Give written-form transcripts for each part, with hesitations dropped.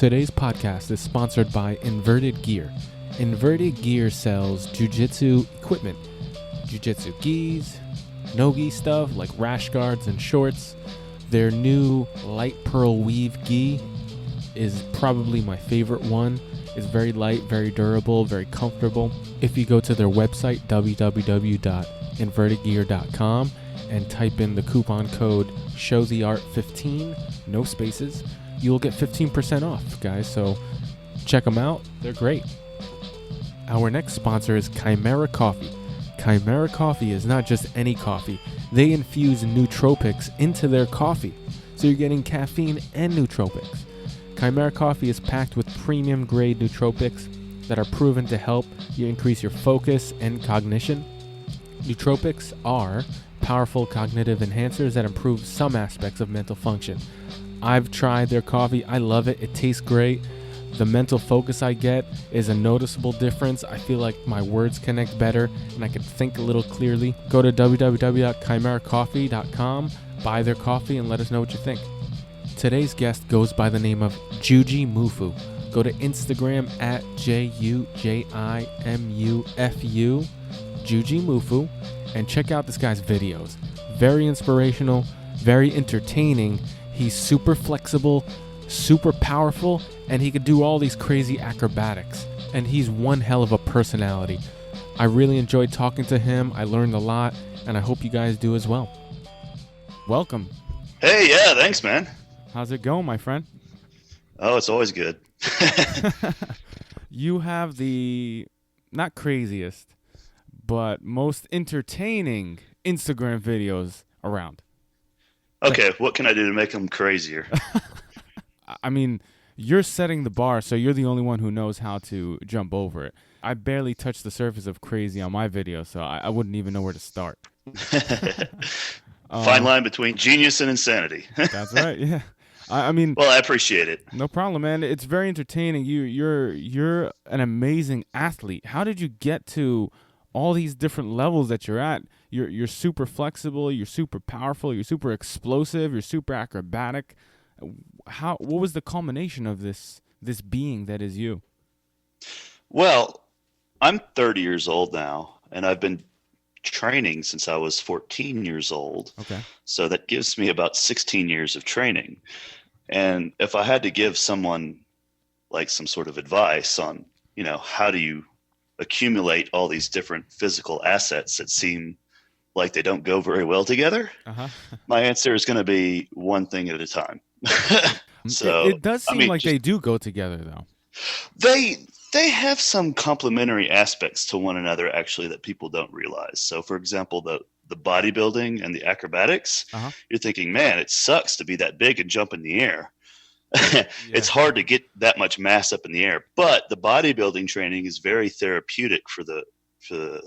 Today's podcast is sponsored by Inverted Gear. Inverted Gear sells jiu-jitsu equipment, jiu-jitsu gis, no-gi stuff like rash guards and shorts. Their new light pearl weave gi is probably my favorite one. It's very light, very durable, very comfortable. If you go to their website, www.invertedgear.com, and type in the coupon code ShowTheArt15, no spaces, you'll get 15% off, guys. So check them out. They're great. Our next sponsor is Chimera Coffee. Chimera Coffee is not just any coffee. They infuse nootropics into their coffee, so you're getting caffeine and nootropics. Chimera Coffee is packed with premium grade nootropics that are proven to help you increase your focus and cognition. Nootropics are powerful cognitive enhancers that improve some aspects of mental function. I've tried their coffee. I love it. It tastes great. The mental focus I get is a noticeable difference. I feel like my words connect better and I can think a little clearly. Go to www.chimeracoffee.com, buy their coffee, and let us know what you think. Today's guest goes by the name of Jujimufu. Go to Instagram at JUJIMUFU, Jujimufu, and check out this guy's videos. Very inspirational, very entertaining. He's super flexible, super powerful, and he could do all these crazy acrobatics. And he's one hell of a personality. I really enjoyed talking to him. I learned a lot, and I hope you guys do as well. Welcome. Hey, yeah, thanks, man. How's it going, my friend? Oh, it's always good. You have the, not craziest, but most entertaining Instagram videos around. Okay, what can I do to make them crazier? I mean, you're setting the bar, so you're the only one who knows how to jump over it. I barely touch the surface of crazy on my video, so I wouldn't even know where to start. Fine line between genius and insanity. That's right, yeah. I mean, well, I appreciate it. No problem, man. It's very entertaining. You're an amazing athlete. How did you get to all these different levels that you're at? You're super flexible. You're super powerful. You're super explosive. You're super acrobatic. What was the culmination of this being that is you? Well, I'm 30 years old now, and I've been training since I was 14 years old. Okay. So that gives me about 16 years of training. And if I had to give someone like some sort of advice on, how do you accumulate all these different physical assets that seem like they don't go very well together, my answer is going to be one thing at a time. So it does seem like they do go together, though. They have some complementary aspects to one another, actually, that people don't realize. So, for example, the bodybuilding and the acrobatics, you're thinking, man, it sucks to be that big and jump in the air. Yeah. It's hard to get that much mass up in the air. But the bodybuilding training is very therapeutic for the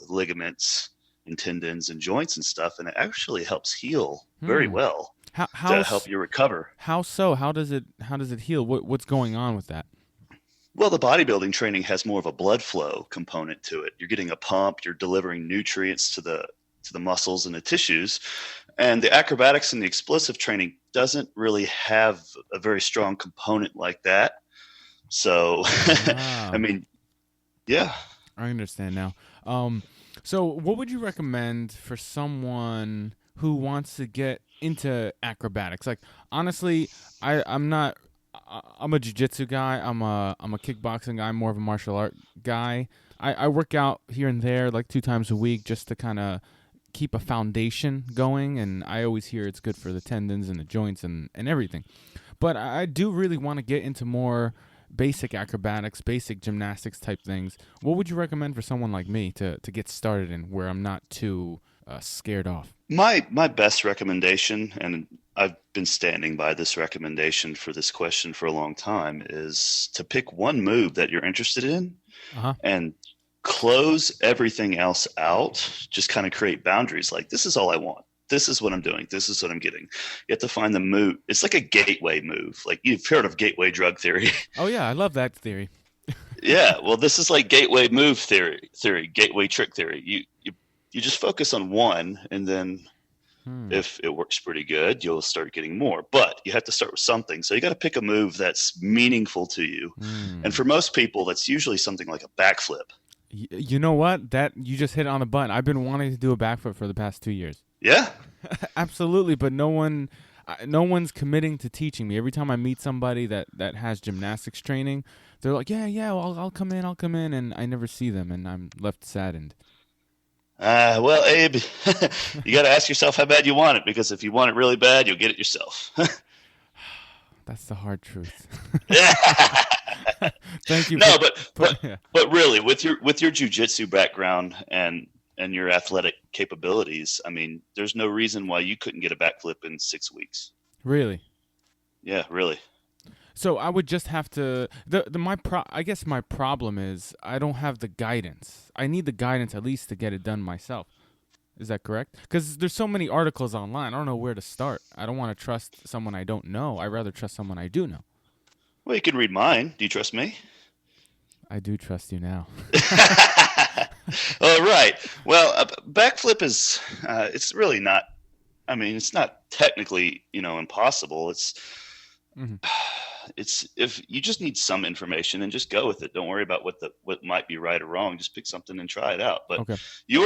ligaments and tendons and joints and stuff, and it actually helps heal very well to help you recover. How so? How does it heal? What's going on with that? Well, the bodybuilding training has more of a blood flow component to it. You're getting a pump, you're delivering nutrients to the muscles and the tissues. And the acrobatics and the explosive training doesn't really have a very strong component like that. So, wow. I mean, yeah. I understand now. So what would you recommend for someone who wants to get into acrobatics? Like, honestly, I'm a jiu-jitsu guy. I'm a kickboxing guy. I'm more of a martial art guy. I work out here and there like 2 times a week just to kind of keep a foundation going, and I always hear it's good for the tendons and the joints and everything. But I do really want to get into more basic acrobatics, basic gymnastics type things. What would you recommend for someone like me to get started in, where I'm not too scared off? My best recommendation, and I've been standing by this recommendation for this question for a long time, is to pick one move that you're interested in and close everything else out. Just kind of create boundaries. Like, this is all I want. This is what I'm doing. This is what I'm getting. You have to find the move. It's like a gateway move. Like, you've heard of gateway drug theory. Oh, yeah. I love that theory. Yeah. Well, this is like gateway move theory, gateway trick theory. You just focus on one, and then If it works pretty good, you'll start getting more. But you have to start with something. So you got to pick a move that's meaningful to you. And for most people, that's usually something like a backflip. You know what? That you just hit it on the button. I've been wanting to do a backflip for the past 2 years. Yeah? Absolutely, but no one's committing to teaching me. Every time I meet somebody that has gymnastics training, they're like, yeah, well, I'll come in, and I never see them, and I'm left saddened. Well, Abe, you got to ask yourself how bad you want it, because if you want it really bad, you'll get it yourself. That's the hard truth. Thank you. No, but really, with your jiu-jitsu background and your athletic capabilities, I mean, there's no reason why you couldn't get a backflip in 6 weeks. Really? Yeah, really. So I would just have to. I guess my problem is I don't have the guidance. I need the guidance at least to get it done myself. Is that correct? Because there's so many articles online. I don't know where to start. I don't want to trust someone I don't know. I'd rather trust someone I do know. Well, you can read mine. Do you trust me? I do trust you now. All right. Well, backflip is it's really not. I mean, it's not technically impossible. It's if you just need some information and just go with it. Don't worry about what might be right or wrong. Just pick something and try it out. But okay. You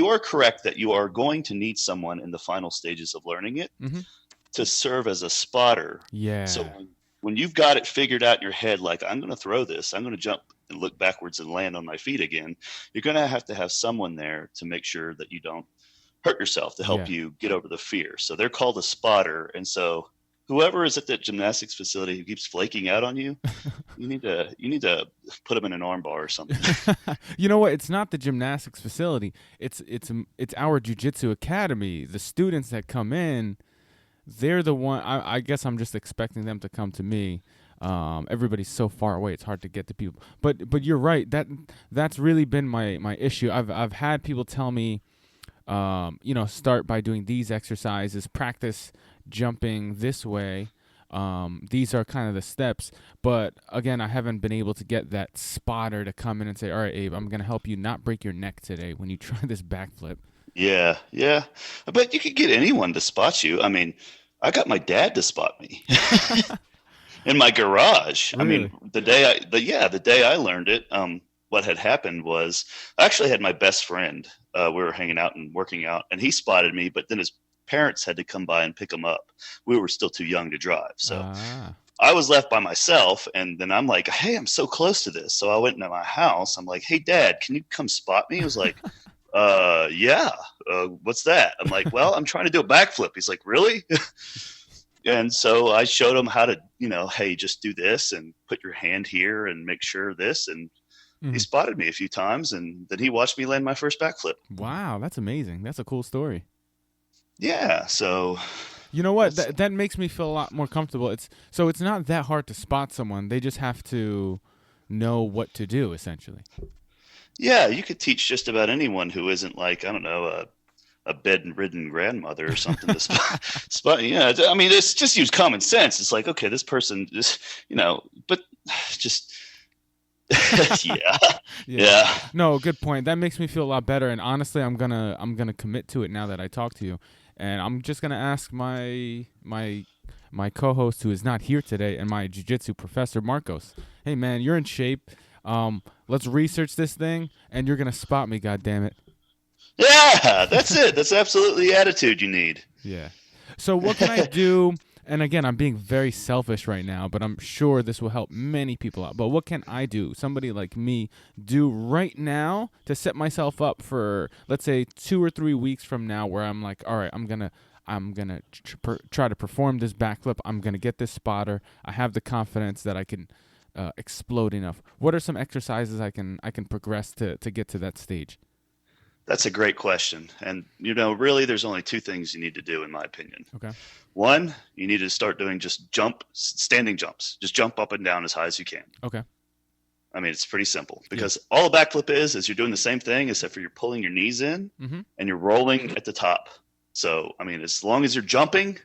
are correct that you are going to need someone in the final stages of learning it to serve as a spotter. Yeah. So when you've got it figured out in your head, like I'm going to throw this, I'm going to jump and look backwards and land on my feet again, you're going to have someone there to make sure that you don't hurt yourself, to help you get over the fear. So they're called a spotter. And so whoever is at that gymnastics facility who keeps flaking out on you, you need to put them in an arm bar or something. You know what? It's not the gymnastics facility. It's our jiu-jitsu academy. The students that come in, they're the one. I guess I'm just expecting them to come to me. Everybody's so far away; it's hard to get to people. But you're right. That's really been my issue. I've had people tell me, start by doing these exercises, practice jumping this way. These are kind of the steps. But again, I haven't been able to get that spotter to come in and say, all right, Abe, I'm going to help you not break your neck today when you try this backflip. Yeah. But you could get anyone to spot you. I mean, I got my dad to spot me in my garage. Really? I mean, the day I learned it, what had happened was I actually had my best friend. We were hanging out and working out, and he spotted me, but then his parents had to come by and pick him up. We were still too young to drive. So I was left by myself, and then I'm like, hey, I'm so close to this. So I went into my house. I'm like, hey, Dad, can you come spot me? He was like, yeah. What's that? I'm like, well, I'm trying to do a backflip. He's like, really? And so I showed him how to, hey, just do this and put your hand here and make sure this. And he spotted me a few times, and then he watched me land my first backflip. Wow, that's amazing. That's a cool story. Yeah, so you know what? That makes me feel a lot more comfortable. It's not that hard to spot someone. They just have to know what to do, essentially. Yeah, you could teach just about anyone who isn't like, I don't know, a bedridden grandmother or something to spot. Yeah, I mean, it's just use common sense. It's like, okay, this person is, but just yeah. No, good point. That makes me feel a lot better. And honestly, I'm gonna commit to it now that I talked to you. And I'm just gonna ask my co-host, who is not here today, and my jiu-jitsu professor, Marcos. Hey man, you're in shape. Let's research this thing, and you're gonna spot me. God damn it. Yeah, that's it. That's absolutely the attitude you need. Yeah. So what can I do? And again, I'm being very selfish right now, but I'm sure this will help many people out. But what can I do, somebody like me, do right now to set myself up for, let's say, 2 or 3 weeks from now, where I'm like, all right, I'm gonna try to perform this backflip. I'm gonna get this spotter. I have the confidence that I can explode enough. What are some exercises I can progress to get to that stage? That's a great question. And, really there's only 2 things you need to do, in my opinion. Okay. One, you need to start doing just standing jumps. Just jump up and down as high as you can. Okay. I mean, it's pretty simple, because all a backflip is you're doing the same thing, except for you're pulling your knees in and you're rolling at the top. So, I mean, as long as you're jumping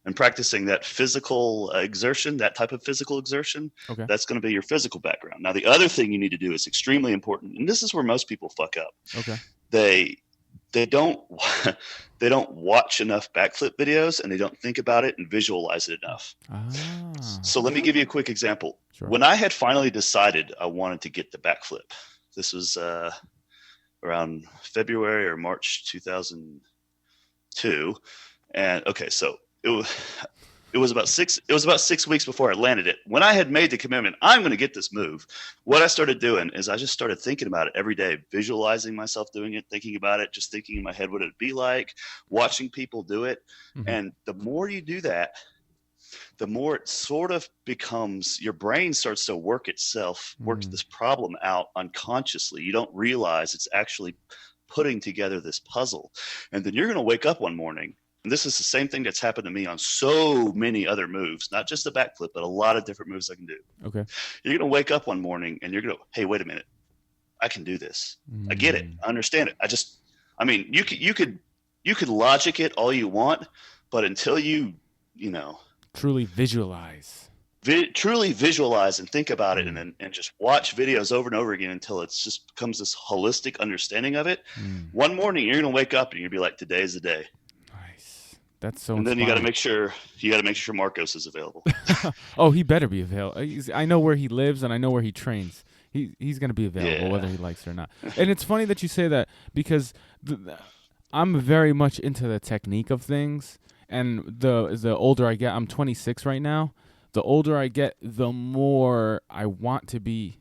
and practicing that physical exertion, that type of physical exertion, that's going to be your physical background. Now, the other thing you need to do is extremely important, and this is where most people fuck up. Okay. they don't they don't watch enough backflip videos, and they don't think about it and visualize it enough. So let me give you a quick example. Sure. When I had finally decided I wanted to get the backflip, this was around February or March 2002, and okay, so it was about 6 weeks before I landed it. When I had made the commitment, I'm going to get this move. What I started doing is I just started thinking about it every day, visualizing myself doing it, thinking about it, just thinking in my head what it'd be like, watching people do it. Mm-hmm. And the more you do that, the more it sort of becomes, your brain starts to work this problem out unconsciously. You don't realize it's actually putting together this puzzle. And then you're going to wake up one morning. And this is the same thing that's happened to me on so many other moves, not just the backflip, but a lot of different moves I can do. Okay. You're going to wake up one morning and you're going to, hey, wait a minute. I can do this. I get it. I understand it. You could logic it all you want, but until you truly visualize and think about it and just watch videos over and over again until it just becomes this holistic understanding of it. One morning you're going to wake up and you're going to be like, today's the day. That's so. And then you got to make sure Marcos is available. Oh, he better be available. I know where he lives and I know where he trains. He's going to be available whether he likes it or not. And it's funny that you say that because I'm very much into the technique of things. And the older I get, I'm 26 right now. The older I get, the more I want to be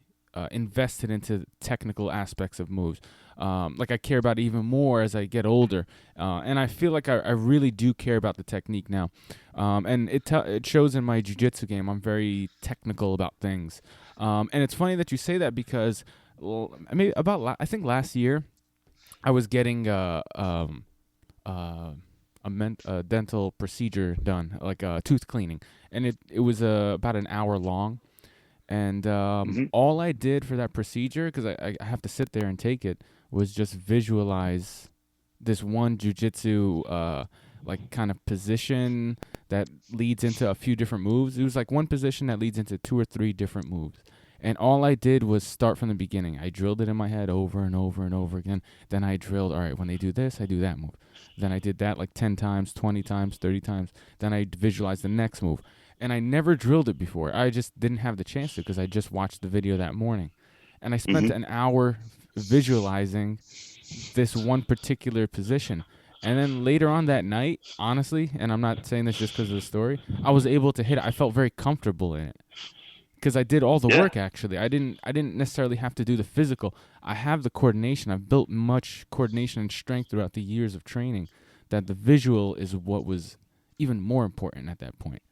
invested into technical aspects of moves. Like I care about it even more as I get older, and I feel like I really do care about the technique now, and it shows in my jiu-jitsu game. I'm very technical about things, and it's funny that you say that because I think last year I was getting a dental procedure done, like a tooth cleaning, and it was about an hour long. And all I did for that procedure, because I have to sit there and take it, was just visualize this one jiu-jitsu like kind of position that leads into a few different moves. It was like one position that leads into 2 or 3 different moves. And all I did was start from the beginning. I drilled it in my head over and over and over again. Then I drilled, all right, when they do this, I do that move. Then I did that like 10 times, 20 times, 30 times. Then I visualized the next move. And I never drilled it before. I just didn't have the chance to because I just watched the video that morning. And I spent an hour visualizing this one particular position. And then later on that night, honestly, and I'm not saying this just because of the story, I was able to hit it. I felt very comfortable in it because I did all the work, actually. I didn't necessarily have to do the physical. I have the coordination. I've built much coordination and strength throughout the years of training that the visual is what was even more important at that point.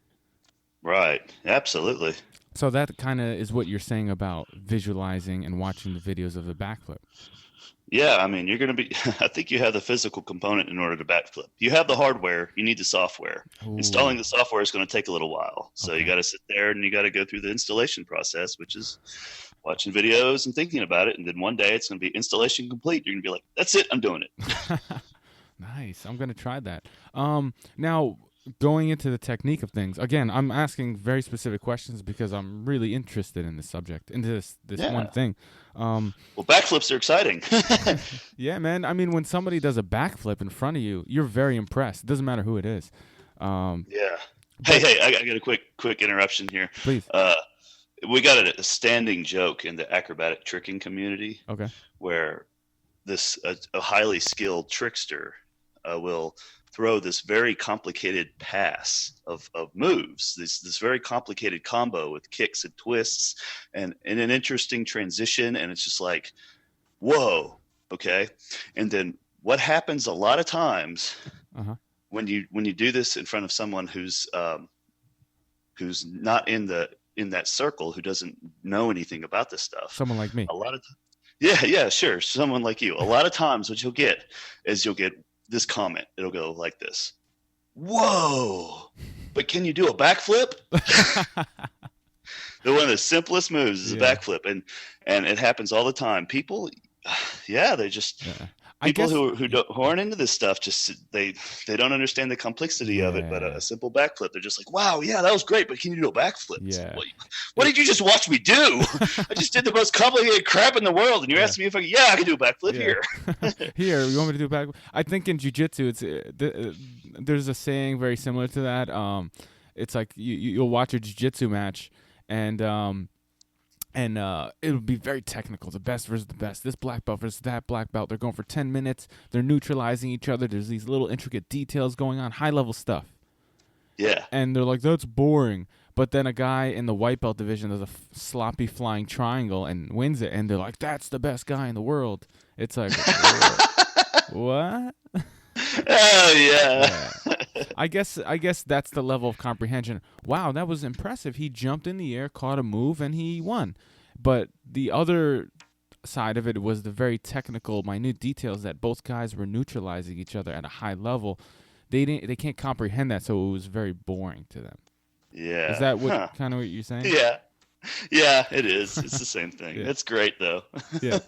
Right. Absolutely. So that kind of is what you're saying about visualizing and watching the videos of the backflip. Yeah, I mean, you're going to be – I think you have the physical component in order to backflip. You have the hardware. You need the software. Ooh. Installing the software is going to take a little while. So you got to sit there and you got to go through the installation process, which is watching videos and thinking about it. And then one day it's going to be installation complete. You're going to be like, that's it. I'm doing it. Nice. I'm going to try that. Now – going into the technique of things, again, I'm asking very specific questions because I'm really interested in this subject, into this one thing. Well, backflips are exciting. Yeah, man. I mean, when somebody does a backflip in front of you, you're very impressed. It doesn't matter who it is. Yeah. Hey, I got a quick interruption here. Please. We got a standing joke in the acrobatic tricking community. Okay. Where a highly skilled trickster will throw this very complicated pass of moves, this very complicated combo with kicks and twists and an interesting transition. And it's just like, whoa, okay. And then what happens a lot of times when you do this in front of someone who's not in that circle, who doesn't know anything about this stuff. Someone like me. A lot of yeah, sure. Someone like you. A lot of times what you'll get this comment. It'll go like this. Whoa, but can you do a backflip? One of the simplest moves is a backflip. And it happens all the time. People, they just... Yeah. I People guess. who aren't into this stuff just they don't understand the complexity of it. But Yeah. a simple backflip, they're just like, wow, yeah, that was great, but can you do a backflip? It's like, Yeah. what did you just watch me do? I just did the most complicated crap in the world, and you're Yeah. asking me if I can do a backflip Yeah. here. Here, you want me to do back? I think in jujitsu, there's a saying very similar to that. It's like you'll watch a jujitsu match, and it'll be very technical. The best versus the best. This black belt versus that black belt. They're going for 10 minutes. They're neutralizing each other. There's these little intricate details going on, high level stuff. Yeah. And they're like, that's boring. But then a guy in the white belt division does a sloppy flying triangle and wins it, and they're like, that's the best guy in the world. It's like, what? Oh yeah. I guess that's the level of comprehension. Wow, that was impressive. He jumped in the air, caught a move, and he won. But the other side of it was the very technical, minute details that both guys were neutralizing each other at a high level. They can't comprehend that, so it was very boring to them. Yeah. Is that what kind of what you're saying? Yeah. Yeah, it is. It's the same thing. Yeah. It's great though. Yeah.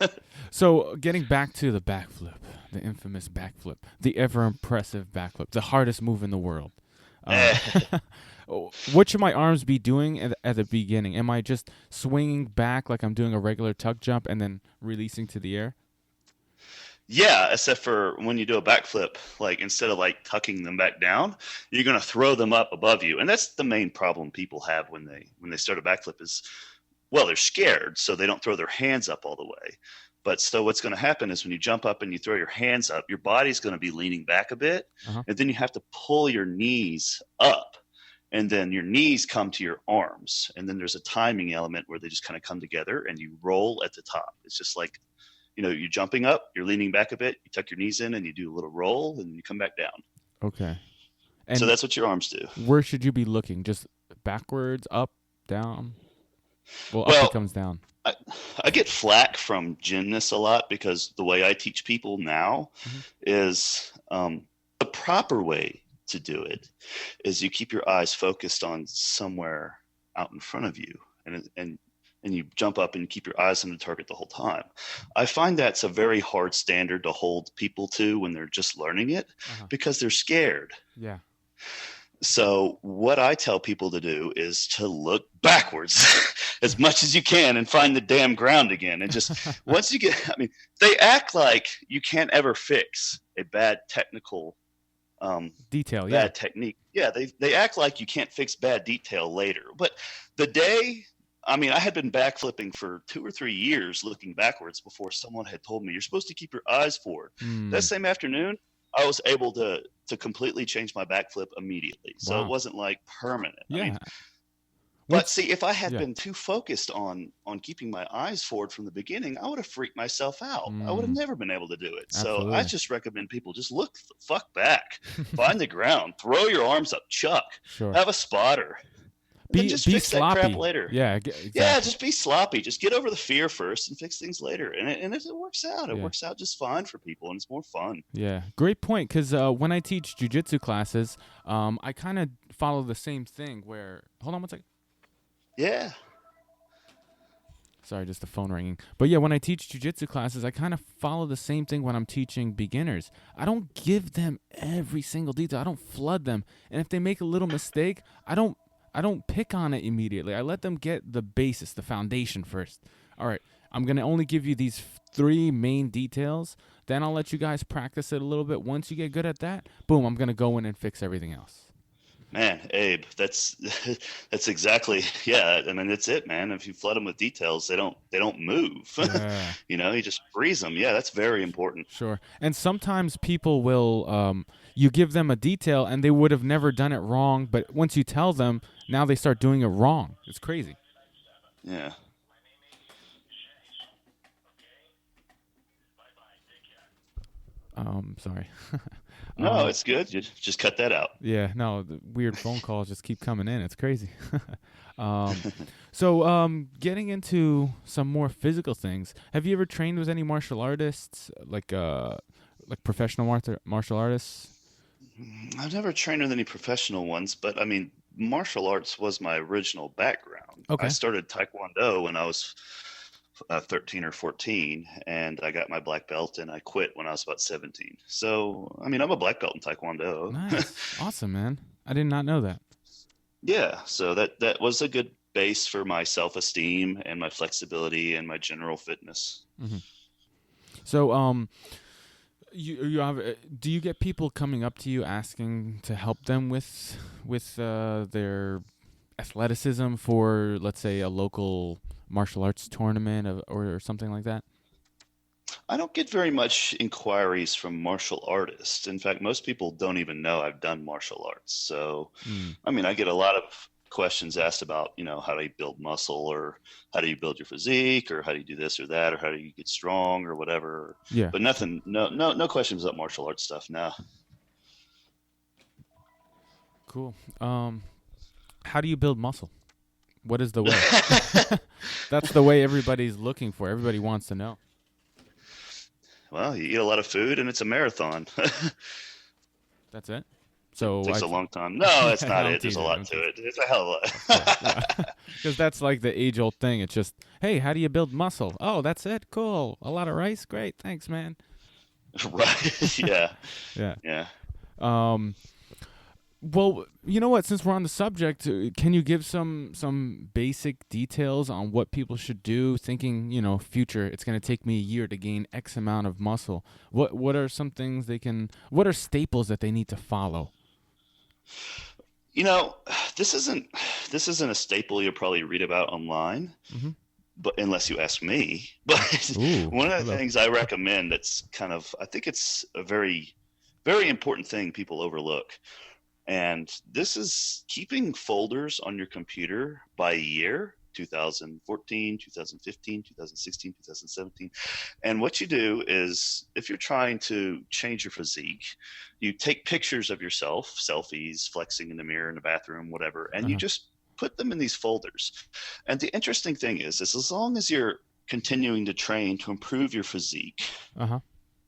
So getting back to the backflip, the infamous backflip, the ever impressive backflip, the hardest move in the world. What should my arms be doing at the beginning? Am I just swinging back like I'm doing a regular tuck jump and then releasing to the air? Yeah, except for when you do a backflip, like instead of like tucking them back down, you're going to throw them up above you. And that's the main problem people have when they start a backflip is, well, they're scared, so they don't throw their hands up all the way. But so what's going to happen is when you jump up and you throw your hands up, your body's going to be leaning back a bit, and then you have to pull your knees up, and then your knees come to your arms, and then there's a timing element where they just kind of come together and you roll at the top. It's just like, you're jumping up, you're leaning back a bit, you tuck your knees in, and you do a little roll, and you come back down. Okay. And so that's what your arms do. Where should you be looking? Just backwards, up, down? Well, up it comes down. I get flack from gymnasts a lot because the way I teach people now is the proper way to do it is you keep your eyes focused on somewhere out in front of you, and you jump up and you keep your eyes on the target the whole time. I find that's a very hard standard to hold people to when they're just learning it because they're scared. Yeah. So what I tell people to do is to look backwards as much as you can and find the damn ground again. And just once you they act like you can't ever fix a bad technical detail, bad technique. Yeah, they act like you can't fix bad detail later. But the day I had been backflipping for 2 or 3 years looking backwards before someone had told me, you're supposed to keep your eyes forward. That same afternoon, I was able to completely change my backflip immediately. So it wasn't like permanent. Yeah. But see, if I had been too focused on keeping my eyes forward from the beginning, I would have freaked myself out. I would have never been able to do it. Absolutely. So I just recommend people just look the fuck back, find the ground, throw your arms up, chuck, have a spotter. Just be fix sloppy. that crap later. Yeah, exactly. Yeah, just be sloppy. Just get over the fear first and fix things later. And if it works out, it works out just fine for people, and it's more fun. Yeah, great point. Because when I teach jujitsu classes, I kind of follow the same thing. Where hold on one second. Yeah. Sorry, just the phone ringing. But yeah, when I teach jujitsu classes, I kind of follow the same thing when I'm teaching beginners. I don't give them every single detail. I don't flood them. And if they make a little mistake, I don't pick on it immediately. I let them get the basis, the foundation first. All right, I'm going to only give you these 3 main details. Then I'll let you guys practice it a little bit. Once you get good at that, boom, I'm going to go in and fix everything else. Man, Abe, that's exactly, yeah. I mean, that's it, man. If you flood them with details, they don't move. Yeah. You just freeze them. Yeah, that's very important. Sure. And sometimes people will, you give them a detail and they would have never done it wrong, but once you tell them, now they start doing it wrong. It's crazy. Yeah. Sorry. No, it's good. You just cut that out. Yeah, no, the weird phone calls just keep coming in. It's crazy. So getting into some more physical things, have you ever trained with any martial artists, like professional martial artists? I've never trained with any professional ones, but I mean, martial arts was my original background. Okay. I started Taekwondo when I was 13 or 14, and I got my black belt, and I quit when I was about 17. So, I mean, I'm a black belt in Taekwondo. Nice. Awesome, man. I did not know that. Yeah, so that was a good base for my self-esteem and my flexibility and my general fitness. Mm-hmm. So, you have, do you get people coming up to you asking to help them with their athleticism for, let's say, a local martial arts tournament or something like that? I don't get very much inquiries from martial artists. In fact, most people don't even know I've done martial arts. So, I mean, I get a lot of questions asked about, how do you build muscle, or how do you build your physique, or how do you do this or that, or how do you get strong, or whatever. Yeah. But nothing, no questions about martial arts stuff. No. Cool. How do you build muscle? What is the way? That's the way everybody's looking for. Everybody wants to know. Well, you eat a lot of food, and it's a marathon. That's it? So it takes a long time. No, that's not it. There's a lot to it. It's a hell of a lot. Because that's like the age-old thing. It's just, hey, how do you build muscle? Oh, that's it? Cool. A lot of rice? Great. Thanks, man. Right. Yeah. Yeah. Well, you know what? Since we're on the subject, can you give some basic details on what people should do? Thinking, future, it's going to take me a year to gain X amount of muscle. What are some things they can? What are staples that they need to follow? This isn't a staple you'll probably read about online, but unless you ask me. But one of the things I recommend that's I think it's a very, very important thing people overlook. And this is keeping folders on your computer by year, 2014, 2015, 2016, 2017. And what you do is, if you're trying to change your physique, you take pictures of yourself, selfies, flexing in the mirror in the bathroom, whatever, and you just put them in these folders. And the interesting thing is as long as you're continuing to train to improve your physique,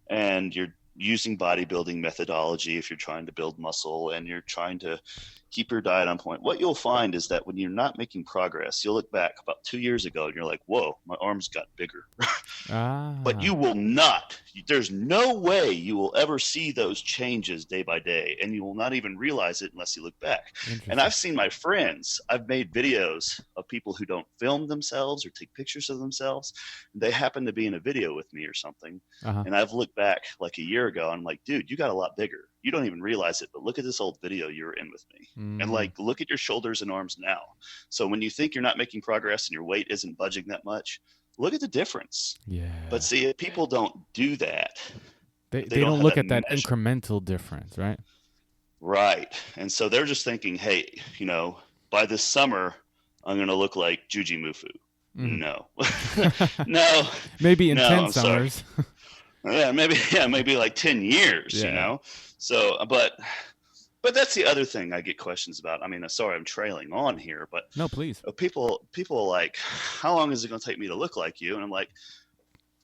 and you're using bodybuilding methodology, if you're trying to build muscle and you're trying to keep your diet on point, what you'll find is that when you're not making progress, you'll look back about 2 years ago and you're like, whoa, my arms got bigger. But you will not, there's no way you will ever see those changes day by day, and you will not even realize it unless you look back. And I've seen my friends, I've made videos of people who don't film themselves or take pictures of themselves. They happen to be in a video with me or something. And I've looked back like a year ago, and I'm like, dude, you got a lot bigger. You don't even realize it, but look at this old video you were in with me. And look at your shoulders and arms now. So when you think you're not making progress and your weight isn't budging that much, look at the difference. Yeah. But see, people don't do that. They don't look at that incremental difference, right? Right. And so they're just thinking, hey, by this summer, I'm going to look like Jujimufu. No. No. Maybe in 10 summers. Maybe like 10 years, So, but that's the other thing I get questions about. I mean, sorry, I'm trailing on here, but no, please. People are like, how long is it going to take me to look like you? And I'm like,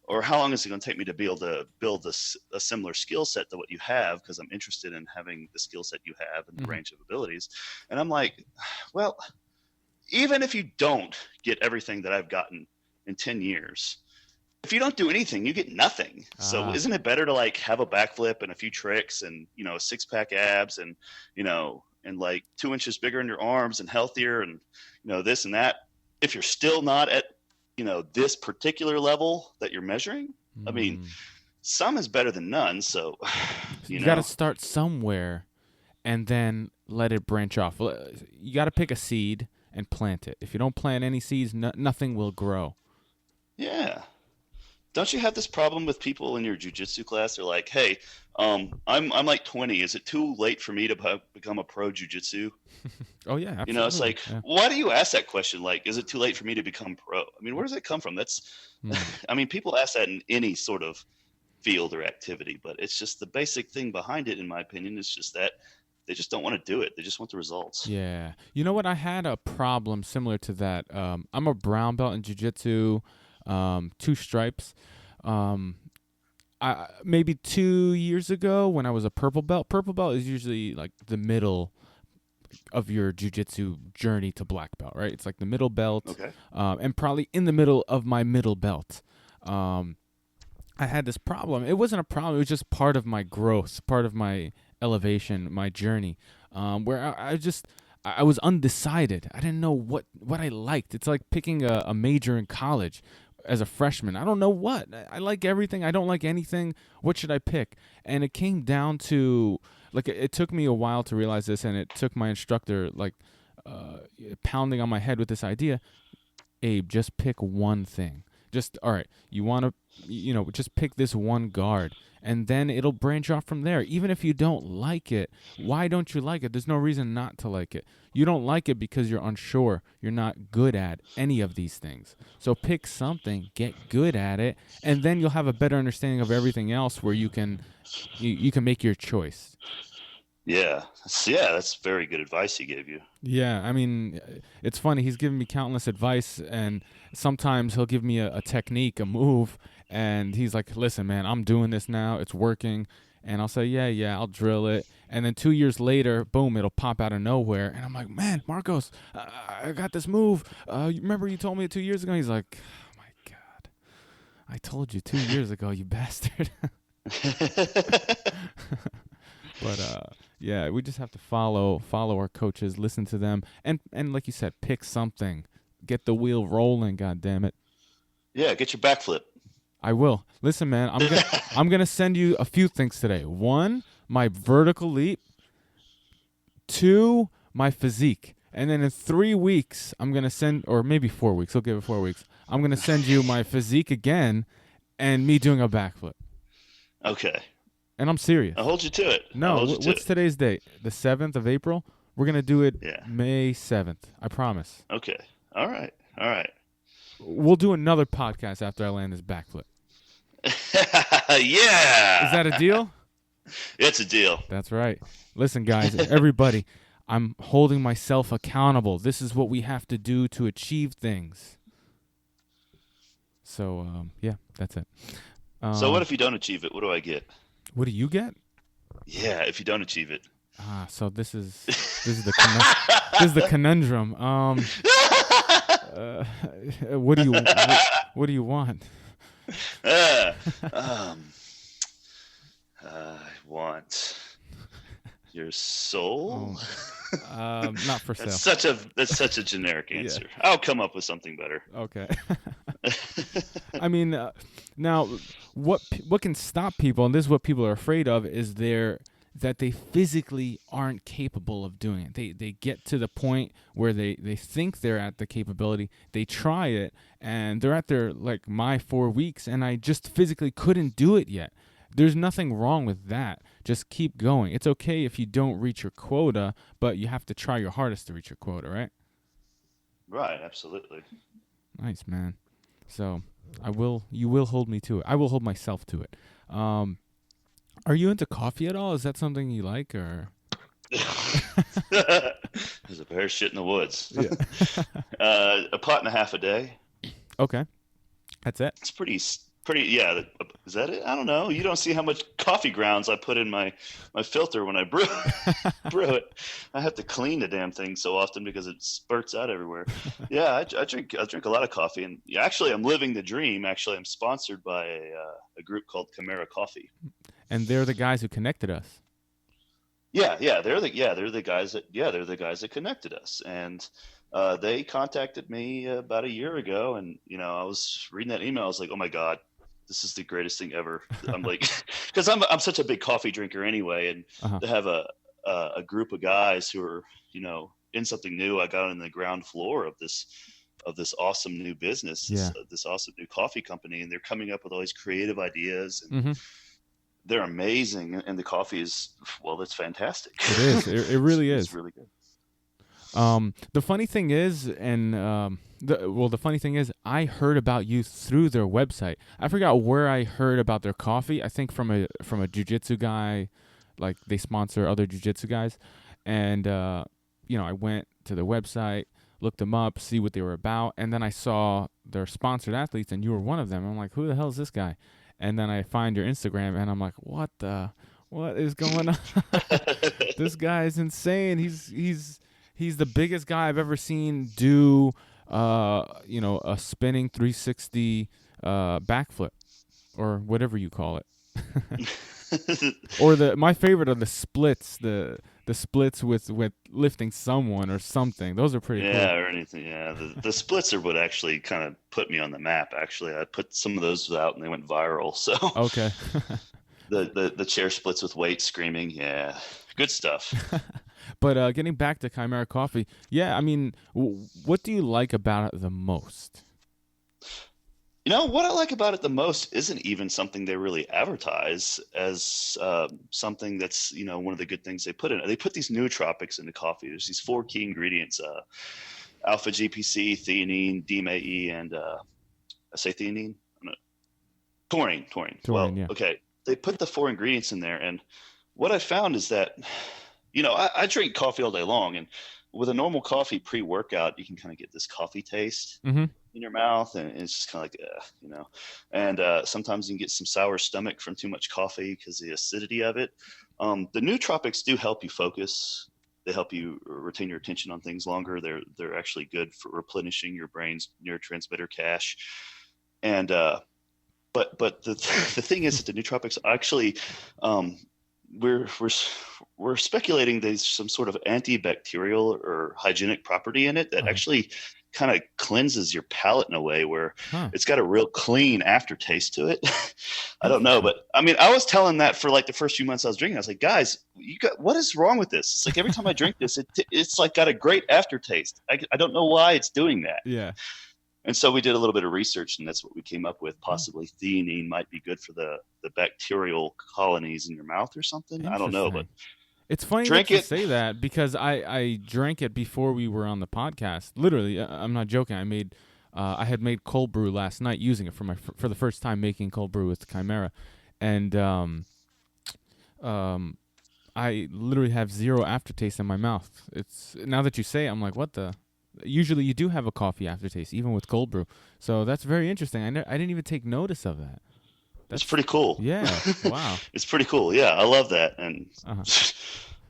or how long is it going to take me to be able to build a similar skill set to what you have? Because I'm interested in having the skill set you have and the range of abilities. And I'm like, well, even if you don't get everything that I've gotten in 10 years, if you don't do anything, you get nothing. So isn't it better to have a backflip and a few tricks and, a 6-pack abs and, and like 2 inches bigger in your arms and healthier and, this and that, if you're still not at, this particular level that you're measuring? I mean, some is better than none. So, you got to start somewhere and then let it branch off. You got to pick a seed and plant it. If you don't plant any seeds, nothing will grow. Yeah. Don't you have this problem with people in your jiu-jitsu class? They're like, hey, I'm like 20. Is it too late for me to become a pro jiu-jitsu? Oh, yeah, absolutely. It's like, why do you ask that question? Like, is it too late for me to become pro? I mean, where does it come from? I mean, people ask that in any sort of field or activity, but it's just the basic thing behind it, in my opinion, is just that they just don't want to do it. They just want the results. Yeah. You know what? I had a problem similar to that. I'm a brown belt in jiu-jitsu. 2 stripes. Maybe 2 years ago when I was a purple belt. Purple belt is usually like the middle of your jiu-jitsu journey to black belt, right? It's like the middle belt, Okay. and probably in the middle of my middle belt. I had this problem. It wasn't a problem. It was just part of my growth, part of my elevation, my journey, where I was undecided. I didn't know what I liked. It's like picking a major in college as a freshman. I don't know what. I like everything. I don't like anything. What should I pick? And it came down to, like, it took me a while to realize this, and it took my instructor, like, pounding on my head with this idea. Abe, just pick one thing. Just, all right, you want to, just pick this one guard, and then it'll branch off from there. Even if you don't like it, why don't you like it? There's no reason not to like it. You don't like it because you're unsure. You're not good at any of these things. So pick something, get good at it, and then you'll have a better understanding of everything else where you can make your choice. Yeah, that's very good advice he gave you. Yeah, I mean, it's funny. He's given me countless advice, and sometimes he'll give me a technique, a move, and he's like, listen, man, I'm doing this now. It's working. And I'll say, yeah, I'll drill it. And then 2 years later, boom, it'll pop out of nowhere. And I'm like, man, Marcos, I got this move. Remember you told me it 2 years ago? He's like, oh, my God. I told you 2 years ago, you bastard. But yeah, we just have to follow our coaches, listen to them, and like you said, pick something, get the wheel rolling. God damn it! Yeah, get your backflip. I will. Listen, man, I'm gonna send you a few things today. 1, my vertical leap. 2, my physique, and then in 3 weeks, I'm gonna send, or maybe 4 weeks. I'll give it 4 weeks. I'm gonna send you my physique again, and me doing a backflip. Okay. And I'm serious. I'll hold you to it. No, what's today's date? The 7th of April? We're going to do it May 7th. I promise. Okay. All right. We'll do another podcast after I land this backflip. Yeah. Is that a deal? It's a deal. That's right. Listen, guys, everybody, I'm holding myself accountable. This is what we have to do to achieve things. So, yeah, that's it. So what if you don't achieve it? What do I get? What do you get? Yeah, if you don't achieve it. So this is the conundrum. What do you want? I want your soul. Not for sale. That's such a generic answer. Yeah. I'll come up with something better. Okay. I mean, now what can stop people, and this is what people are afraid of, is that they physically aren't capable of doing it. They get to the point where they think they're at the capability. They try it, and they're at their, like, my 4 weeks, and I just physically couldn't do it yet. There's nothing wrong with that. Just keep going. It's okay if you don't reach your quota, but you have to try your hardest to reach your quota, right? Right, absolutely. Nice, man. So you will hold me to it. I will hold myself to it. Are you into coffee at all? Is that something you like, or? There's a bear shit in the woods. Yeah. A pot and a half a day. Okay. That's it. It's pretty. Yeah. Is that it? I don't know. You don't see how much coffee grounds I put in my filter when I brew it. I have to clean the damn thing so often because it spurts out everywhere. Yeah, I drink a lot of coffee, and actually I'm living the dream. Actually, I'm sponsored by a group called Chimera Coffee. And they're the guys who connected us. Yeah, they're the guys that connected us, and they contacted me about a year ago, and I was reading that email. I was like, oh my God, this is the greatest thing ever. I'm like, because I'm such a big coffee drinker anyway, and to have a group of guys who are in something new. I got on the ground floor of this awesome new business, this awesome new coffee company, and they're coming up with all these creative ideas and. They're amazing, and the coffee is, well, it's fantastic. It is. It really is. It's really good. The funny thing is, the funny thing is, I heard about you through their website. I forgot where I heard about their coffee. I think from a jiu-jitsu guy, like they sponsor other jiu-jitsu guys, and I went to their website, looked them up, see what they were about, and then I saw their sponsored athletes, and you were one of them. I'm like, who the hell is this guy? And then I find your Instagram, and I'm like, what is going on? This guy is insane. He's he's the biggest guy I've ever seen do a spinning 360 backflip or whatever you call it. Or my favorite are the splits, the splits with lifting someone or something. Those are pretty cool. Yeah, or anything. Yeah, the splits are what actually kind of put me on the map. Actually, I put some of those out and they went viral. So okay. the chair splits with weight screaming. Yeah, good stuff. But getting back to Chimera Coffee, yeah, I mean, what do you like about it the most? You know, what I like about it the most isn't even something they really advertise as something that's, one of the good things they put in it. They put these nootropics into coffee. There's these 4 key ingredients, alpha GPC, theanine, DMAE, and I say theanine? Taurine. Well, yeah. Okay. They put the 4 ingredients in there. And what I found is that, I drink coffee all day long. And with a normal coffee pre-workout, you can kind of get this coffee taste. Mm-hmm. In your mouth, and it's just kind of like, and sometimes you can get some sour stomach from too much coffee because of the acidity of it. The nootropics do help you focus. They help you retain your attention on things longer. They're actually good for replenishing your brain's neurotransmitter cache. And but the thing is that the nootropics actually we're speculating there's some sort of antibacterial or hygienic property in it that actually kind of cleanses your palate in a way where it's got a real clean aftertaste to it. I don't know, but I mean, I was telling that for like the first few months I was drinking. I was like, guys, what is wrong with this? It's like every time I drink this, it's like got a great aftertaste. I don't know why it's doing that. Yeah. And so we did a little bit of research, and that's what we came up with. Possibly theanine might be good for the bacterial colonies in your mouth or something. I don't know, but it's funny that you say that because I drank it before we were on the podcast. Literally, I'm not joking. I had made cold brew last night using it for the first time making cold brew with Chimera, and I literally have zero aftertaste in my mouth. It's now that you say it, I'm like, what the. Usually you do have a coffee aftertaste, even with cold brew. So that's very interesting. I didn't even take notice of that. That's pretty cool. Yeah. Wow. It's pretty cool. Yeah, I love that. And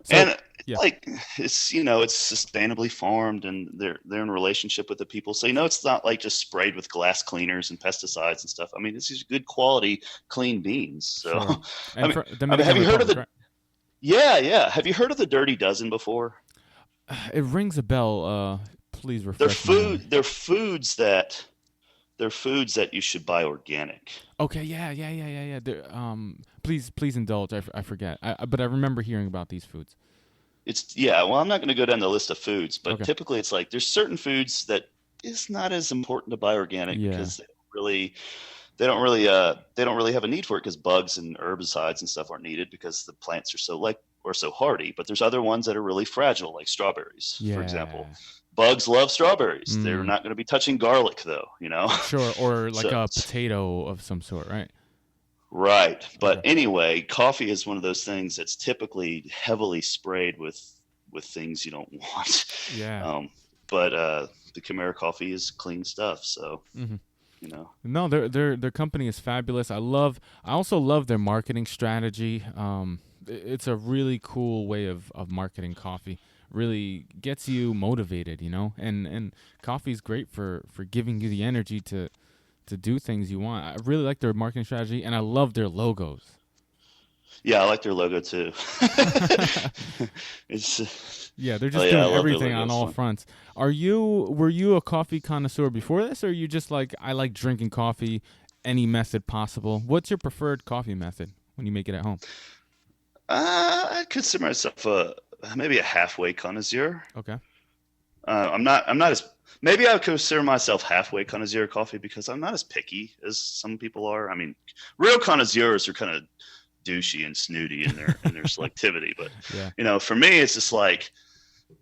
like it's it's sustainably farmed, and they're in a relationship with the people. So it's not like just sprayed with glass cleaners and pesticides and stuff. I mean, it's these good quality clean beans. So sure. have you heard of the? Right? Yeah. Have you heard of the Dirty Dozen before? It rings a bell. Please refresh. They're foods that you should buy organic. Okay, yeah. Please indulge. I forget. But I remember hearing about these foods. Well, I'm not going to go down the list of foods, but typically it's like there's certain foods that it's not as important to buy organic because they don't really have a need for it because bugs and herbicides and stuff aren't needed because the plants are so hardy. But there's other ones that are really fragile, like strawberries, for example. Bugs love strawberries. They're not going to be touching garlic, though, Sure, or like a potato of some sort, right? Right. But anyway, coffee is one of those things that's typically heavily sprayed with things you don't want. Yeah. But the Chimera coffee is clean stuff, so No, their company is fabulous. I also love their marketing strategy. It's a really cool way of marketing coffee. Really gets you motivated, and coffee's great for giving you the energy to do things you want. I really like their marketing strategy, and I love their logos. Yeah, I like their logo too. They're just doing everything on all fronts. Were you a coffee connoisseur before this, or are you just like, I like drinking coffee any method possible? What's your preferred coffee method when you make it at home? I consider myself maybe a halfway connoisseur. Okay. I'm not as maybe I would consider myself halfway connoisseur of coffee because I'm not as picky as some people are. I mean, real connoisseurs are kind of douchey and snooty in their selectivity, but for me, it's just like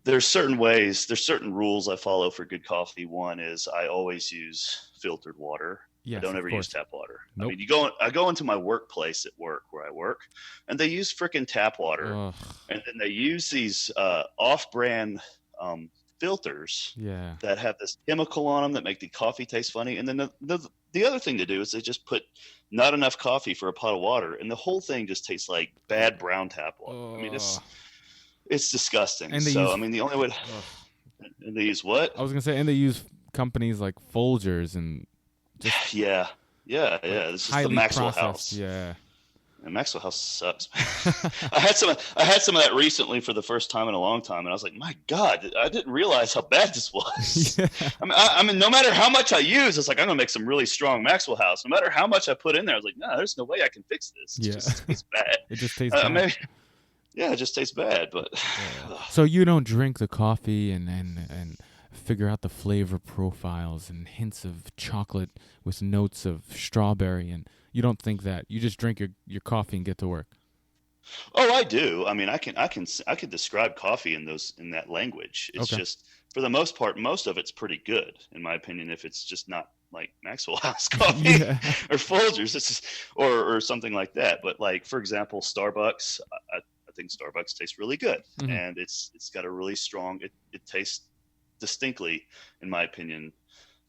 there's certain rules I follow for good coffee. One is I always use filtered water. Yes, I don't ever use tap water. Nope. I mean, I go into my workplace at work where I work, and they use frickin' tap water, and then they use these off-brand filters that have this chemical on them that make the coffee taste funny. And then the other thing to do is they just put not enough coffee for a pot of water, and the whole thing just tastes like bad brown tap water. I mean, it's disgusting. And the only way And they use what? I was gonna say, and they use companies like Folgers and just Yeah. like This is the highly Maxwell processed. House. Yeah. And Maxwell House sucks. I had some of that recently for the first time in a long time, and I was like, my God, I didn't realize how bad this was. Yeah. I mean, no matter how much I use, it's like I'm gonna make some really strong Maxwell House. No matter how much I put in there, I was like, no, there's no way I can fix this. It's bad. It just tastes bad. Maybe, yeah, it just tastes bad. But so you don't drink the coffee and figure out the flavor profiles and hints of chocolate with notes of strawberry, and you don't think that. You just drink your coffee and get to work. oh, I do. I mean, I can describe coffee in that language. It's Okay. just for the most part, most of it's pretty good in my opinion. If it's just not like Maxwell House coffee Yeah. or Folgers, it's just, or something like that. But like for example, Starbucks, I think Starbucks tastes really good, Mhm. and it's got a really strong. It tastes distinctly, in my opinion,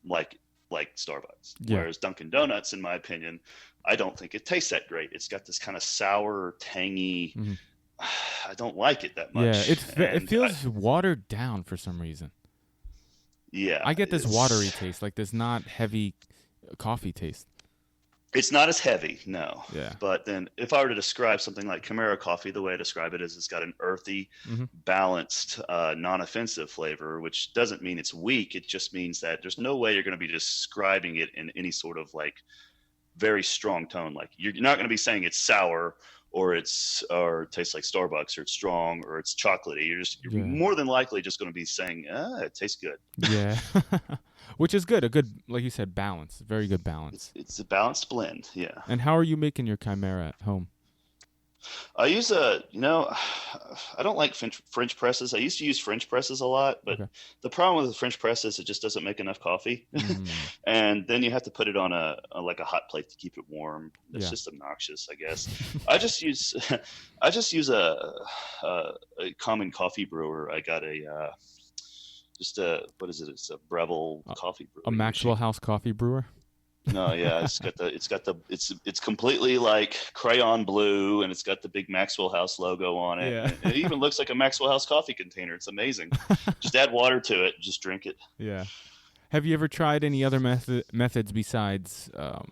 like Starbucks. Yeah. Whereas Dunkin' Donuts, in my opinion, I don't think it tastes that great. It's got this kind of sour, tangy. Mhm. I don't like it that much. Yeah, it And feels watered down for some reason. yeah, I get this watery taste, like this not heavy coffee taste. It's not as heavy, no. Yeah. But then if I were to describe something like Chimera coffee, the way I describe it is it's got an earthy, Mhm. balanced, non-offensive flavor, which doesn't mean it's weak. It just means that there's no way you're going to be describing it in any sort of like very strong tone. Like you're not going to be saying it's sour or it tastes like Starbucks or it's strong or it's chocolatey. You're Yeah. more than likely just going to be saying, it tastes good. Yeah. Which is good. A good, like you said, balance. Very good balance. It's a balanced blend. Yeah. And how are you making your Chimera at home? I use I don't like French presses. I used to use French presses a lot, but Okay. the problem with the French press is it just doesn't make enough coffee. Mm. And then you have to put it on a hot plate to keep it warm. It's Yeah. just obnoxious, I guess. I just use a common coffee brewer. I got what is it? It's a Breville coffee brewer. A Maxwell House coffee brewer? No, yeah, it's completely like crayon blue, and it's got the big Maxwell House logo on it. Yeah. And it even looks like a Maxwell House coffee container. It's amazing. Just add water to it, just drink it. Yeah. Have you ever tried any other methods besides, a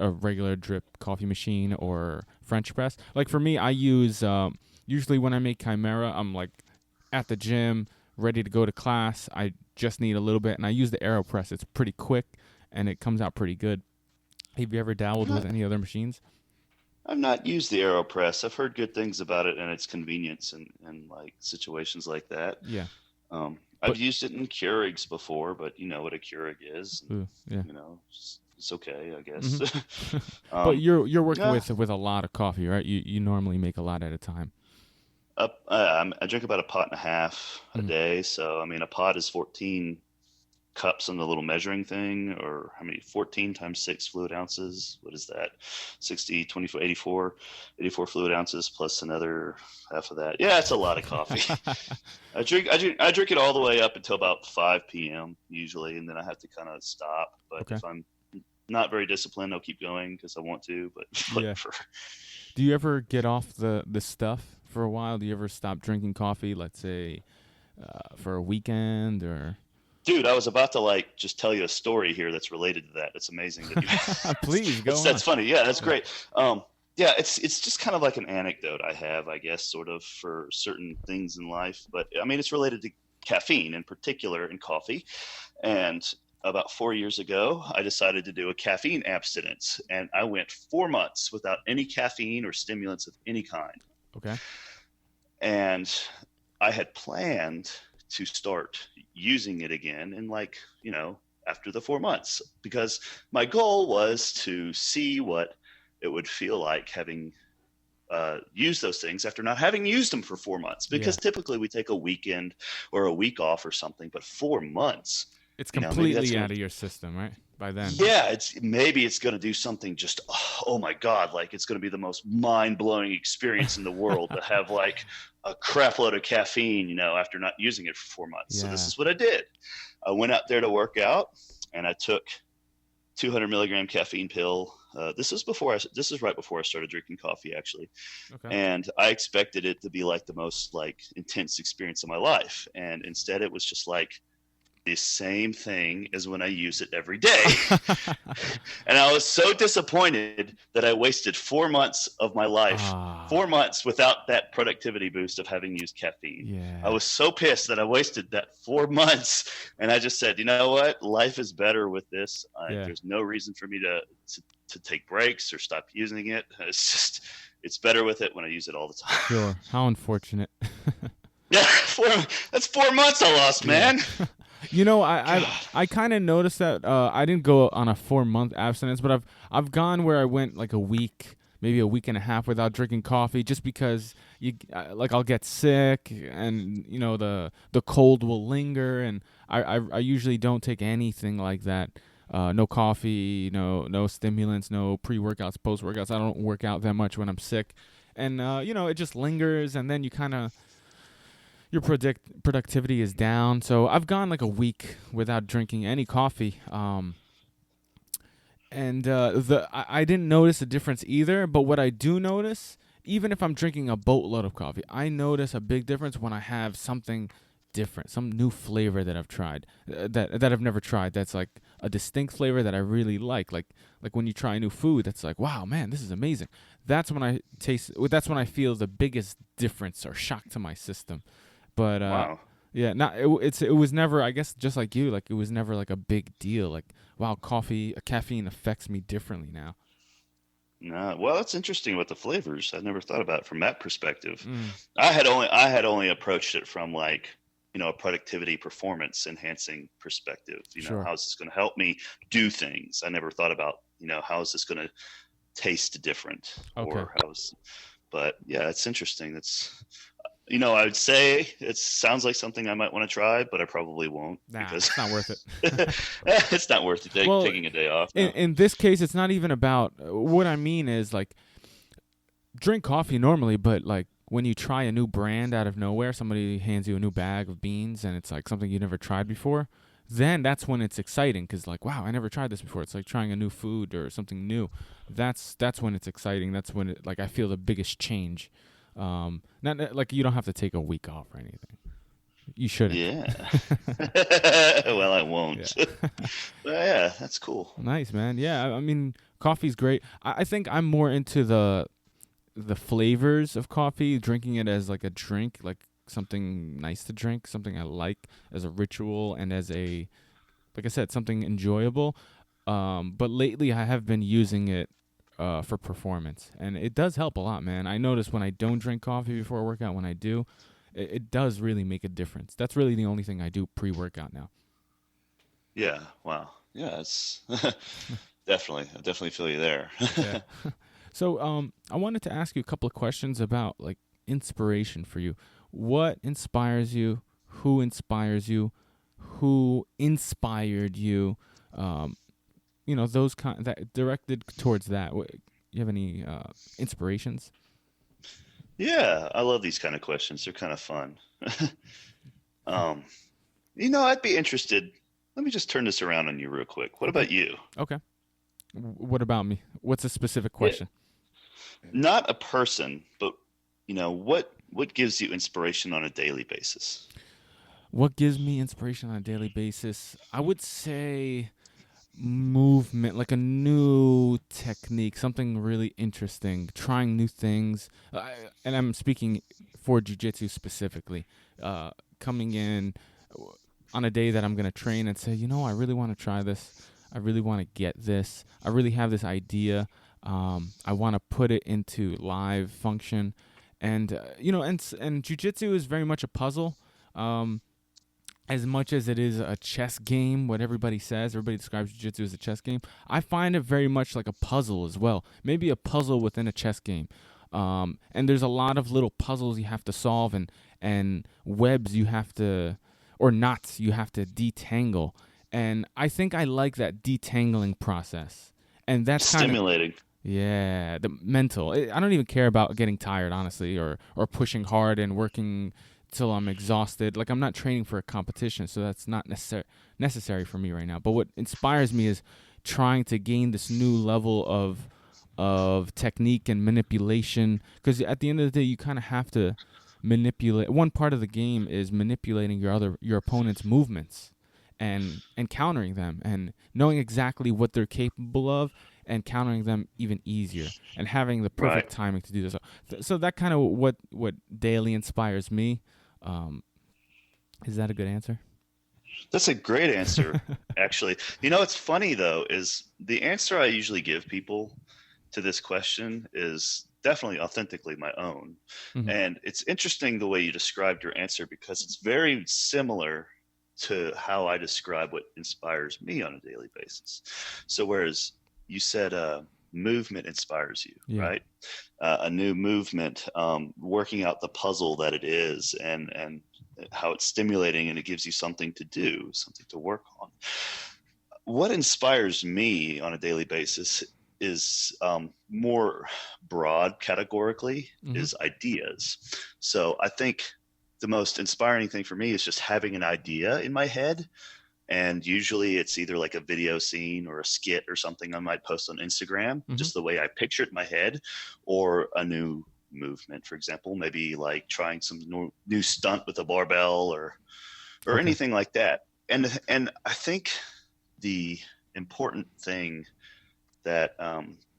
regular drip coffee machine or French press? Like for me, I use usually when I make Chimera, I'm like at the gym, ready to go to class. I just need a little bit, and I use the AeroPress. It's pretty quick, and it comes out pretty good. Have you ever dabbled with any other machines? I've not used the AeroPress. I've heard good things about it and its convenience and like situations like that. Yeah. I've used it in Keurigs before, but you know what a Keurig is. Ooh, yeah. You know, it's okay, I guess. Mm-hmm. But you're working with a lot of coffee, right? You normally make a lot at a time. I drink about a pot and a half a day. So, I mean, a pot is 14 cups on the little measuring thing, or how many? 14 times 6 fluid ounces. What is that? 60, 24, 84 fluid ounces plus another half of that. Yeah, it's a lot of coffee. I drink it all the way up until about 5 p.m. usually, and then I have to kind of stop. But if I'm not very disciplined, I'll keep going because I want to. But whatever. Do you ever get off the stuff for a while? Do you ever stop drinking coffee, let's say, for a weekend or? Dude, I was about to just tell you a story here that's related to that. It's amazing that you. Please go on. That's funny. Yeah, that's great. Yeah, it's just kind of like an anecdote I have, I guess, sort of for certain things in life. But I mean, it's related to caffeine in particular in coffee. And about 4 years ago, I decided to do a caffeine abstinence, and I went 4 months without any caffeine or stimulants of any kind. Okay. And I had planned to start using it again in after the 4 months, because my goal was to see what it would feel like having used those things after not having used them for 4 months, because typically we take a weekend or a week off or something, but 4 months. It's completely out of your system, right? By then. Yeah, it's going to do something just, oh my God, it's going to be the most mind-blowing experience in the world to have a crap load of caffeine, after not using it for 4 months. So this is what I did. I went out there to work out, and I took 200 milligram caffeine pill This is right before I started drinking coffee, actually. Okay. And I expected it to be like the most like intense experience of my life, and instead it was just like the same thing as when I use it every day. And I was so disappointed that I wasted 4 months of my life, 4 months without that productivity boost of having used caffeine. Yeah. I was so pissed that I wasted that 4 months, and I just said, you know what? Life is better with this. There's no reason for me to take breaks or stop using it. It's better with it when I use it all the time. Sure. How unfortunate. Yeah, that's 4 months I lost, man. You know, I kind of noticed that I didn't go on a 4-month abstinence, but I've gone where I went like a week, maybe a week and a half without drinking coffee, just because I'll get sick, and you know the cold will linger, and I usually don't take anything like that. No coffee, no stimulants, no pre-workouts, post-workouts. I don't work out that much when I'm sick, and it just lingers, and then you kind of. Your productivity is down. So I've gone like a week without drinking any coffee. And I didn't notice a difference either. But what I do notice, even if I'm drinking a boatload of coffee, I notice a big difference when I have something different, some new flavor that I've tried, that I've never tried. That's like a distinct flavor that I really like when you try new food. That's like, wow, man, this is amazing. That's when I feel the biggest difference or shock to my system. But wow. Yeah, it was never, I guess, just like you, like it was never like a big deal. Like, wow, caffeine affects me differently now. No, well, that's interesting with the flavors. I never thought about it from that perspective. I had only approached it from like, a productivity performance enhancing perspective. Sure. How's this going to help me do things? I never thought about, how is this going to taste different? Okay. But yeah, it's interesting. That's, I would say it sounds like something I might want to try, but I probably won't because it's not worth it. It's not worth it taking a day off. No. In this case, it's not even about what I mean is like drink coffee normally, but like when you try a new brand out of nowhere, somebody hands you a new bag of beans and it's like something you never tried before, then that's when it's exciting because like, wow, I never tried this before. It's like trying a new food or something new. That's when it's exciting. That's when I feel the biggest change. Not like you don't have to take a week off or anything. You shouldn't. Yeah. Well, I won't. Yeah. But yeah, that's cool. Nice, man. Yeah, I mean, coffee's great. I think I'm more into the flavors of coffee, drinking it as like a drink, like something nice to drink, something I like as a ritual and as a, like I said, something enjoyable. But lately I have been using it for performance, and it does help a lot, man. I notice when I don't drink coffee before a workout, when I do, it does really make a difference. That's really the only thing I do pre-workout now. Yeah. Wow. Yeah. It's I definitely feel you there. Yeah. So, I wanted to ask you a couple of questions about like inspiration for you. What inspires you? Who inspires you? Who inspired you? Those that directed towards that. You have any inspirations? Yeah, I love these kind of questions. They're kind of fun. I'd be interested. Let me just turn this around on you real quick. What about you? Okay. What about me? What's a specific question? Not a person, but what gives you inspiration on a daily basis? What gives me inspiration on a daily basis? I would say movement, like a new technique, something really interesting, trying new things. And I'm speaking for jiu-jitsu specifically. Coming in on a day that I'm going to train and say, I really want to try this. I really want to get this. I really have this idea. I want to put it into live function. And, and jiu-jitsu is very much a puzzle. As much as it is a chess game, what everybody describes jiu-jitsu as a chess game, I find it very much like a puzzle as well. Maybe a puzzle within a chess game. And there's a lot of little puzzles you have to solve and webs you have to, or knots you have to detangle. And I think I like that detangling process. And that's stimulating. Yeah, the mental. I don't even care about getting tired, honestly, or pushing hard and working till I'm exhausted. Like, I'm not training for a competition, so that's not necessary for me right now. But what inspires me is trying to gain this new level of technique and manipulation, because at the end of the day you kind of have to manipulate. One part of the game is manipulating your opponent's movements and countering them and knowing exactly what they're capable of and countering them even easier and having the perfect timing to do this. So that kind of what daily inspires me. Is that a good answer? That's a great answer, actually. You know, what's funny though is the answer I usually give people to this question is definitely authentically my own. Mm-hmm. And it's interesting the way you described your answer, because it's very similar to how I describe what inspires me on a daily basis. So whereas you said movement inspires you, right? A new movement, working out the puzzle that it is, and how it's stimulating, and it gives you something to do, something to work on. What inspires me on a daily basis is more broad categorically, is ideas. So I think the most inspiring thing for me is just having an idea in my head. And usually it's either like a video scene or a skit or something I might post on Instagram, just the way I picture it in my head, or a new movement, for example, maybe like trying some new stunt with a barbell or anything like that. And I think the important thing that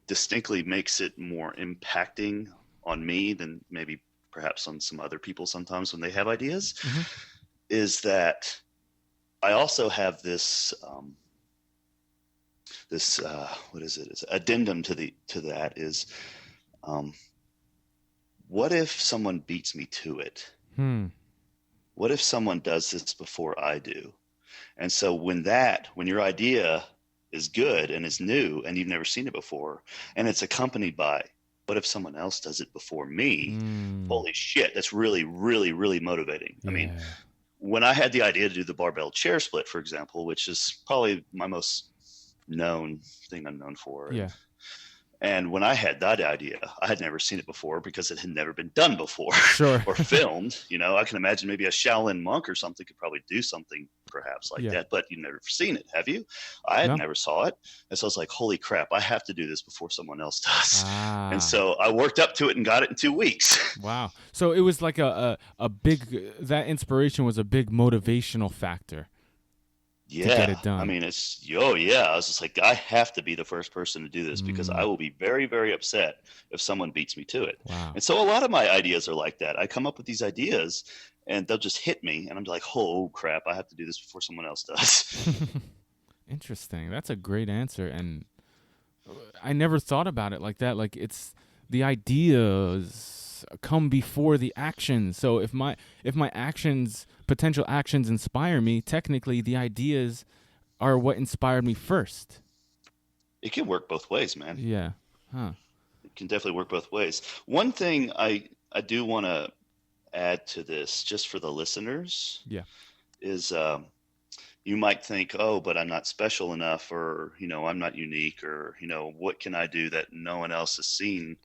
distinctly makes it more impacting on me than maybe perhaps on some other people sometimes when they have ideas is that I also have this what is it? It's addendum to that is what if someone beats me to it? What if someone does this before I do? And so when your idea is good and is new and you've never seen it before, and it's accompanied by, what if someone else does it before me? Holy shit, that's really, really, really motivating. I mean, when I had the idea to do the barbell chair split, for example, which is probably my most known thing I'm known for. And when I had that idea, I had never seen it before because it had never been done before or filmed. You know, I can imagine maybe a Shaolin monk or something could probably do something perhaps like that, but you've never seen it, have you? I had never saw it. And so I was like, holy crap, I have to do this before someone else does. And so I worked up to it and got it in 2 weeks. Wow. So it was like a big, that inspiration was a big motivational factor. To get it done. I mean, I was just like, I have to be the first person to do this because I will be very, very upset if someone beats me to it. Wow. And so a lot of my ideas are like that. I come up with these ideas and they'll just hit me and I'm like, oh crap, I have to do this before someone else does. Interesting. That's a great answer. And I never thought about it like that. Like, it's the ideas come before the actions. So if my potential actions inspire me, technically the ideas are what inspired me first. It can work both ways, man. Yeah. It can definitely work both ways. One thing I do want to add to this, just for the listeners, is you might think, oh, but I'm not special enough, or, you know, I'm not unique, or, you know, what can I do that no one else has seen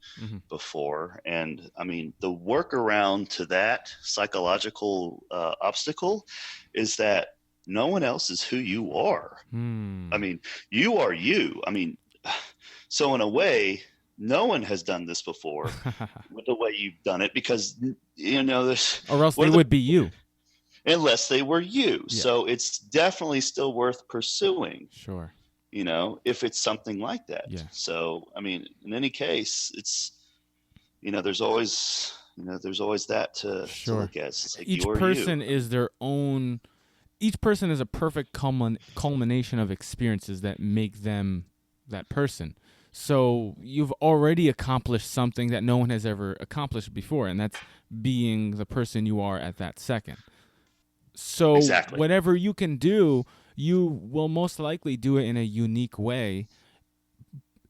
before? And I mean, the workaround to that psychological obstacle is that no one else is who you are. I mean, you are you. I mean, so in a way, no one has done this before with the way you've done it, because, you know, there's, or else they would be you. Unless they were you. So it's definitely still worth pursuing. Sure. You know, if it's something like that. Yeah. So, I mean, in any case, it's, you know, there's always that to look at. It's like each person is their own, each person is a perfect culmination of experiences that make them that person. So you've already accomplished something that no one has ever accomplished before, and that's being the person you are at that second. So whatever you can do, you will most likely do it in a unique way,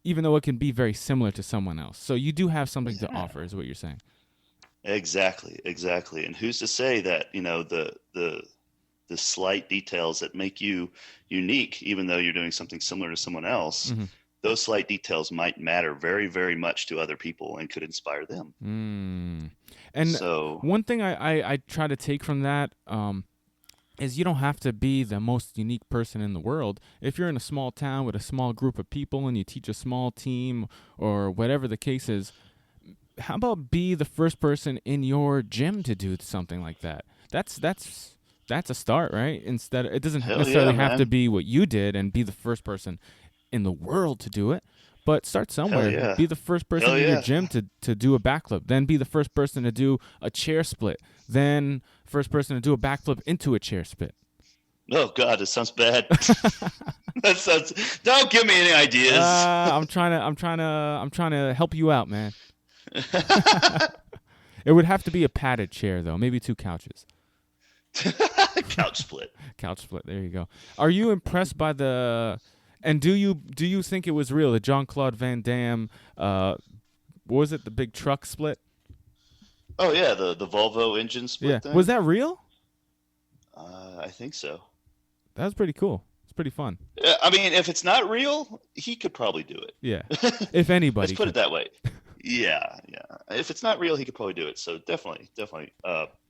even though it can be very similar to someone else. So you do have something to offer, is what you're saying. Exactly. And who's to say that, you know, the slight details that make you unique, even though you're doing something similar to someone else, those slight details might matter very, very much to other people and could inspire them. And so, one thing I try to take from that, is you don't have to be the most unique person in the world. If you're in a small town with a small group of people and you teach a small team or whatever the case is, how about be the first person in your gym to do something like that? That's a start, right? Instead, it doesn't necessarily have to be what you did and be the first person in the world to do it, but start somewhere. Yeah. Be the first person in your gym to do a backflip, then be the first person to do a chair split, then first person to do a backflip into a chair split. Oh God, this sounds bad. That sounds. Don't give me any ideas. I'm trying to help you out, man. It would have to be a padded chair, though. Maybe 2 couches. Couch split. Couch split. There you go. Are you impressed by the? And do you think it was real? The Jean-Claude Van Damme, what was it? The big truck split. Oh yeah, the Volvo engine split. Yeah. Was that real? I think so. That was pretty cool. It's pretty fun. I mean, if it's not real, he could probably do it. Yeah. If anybody. Let's put it that way. Yeah. If it's not real, he could probably do it. So definitely,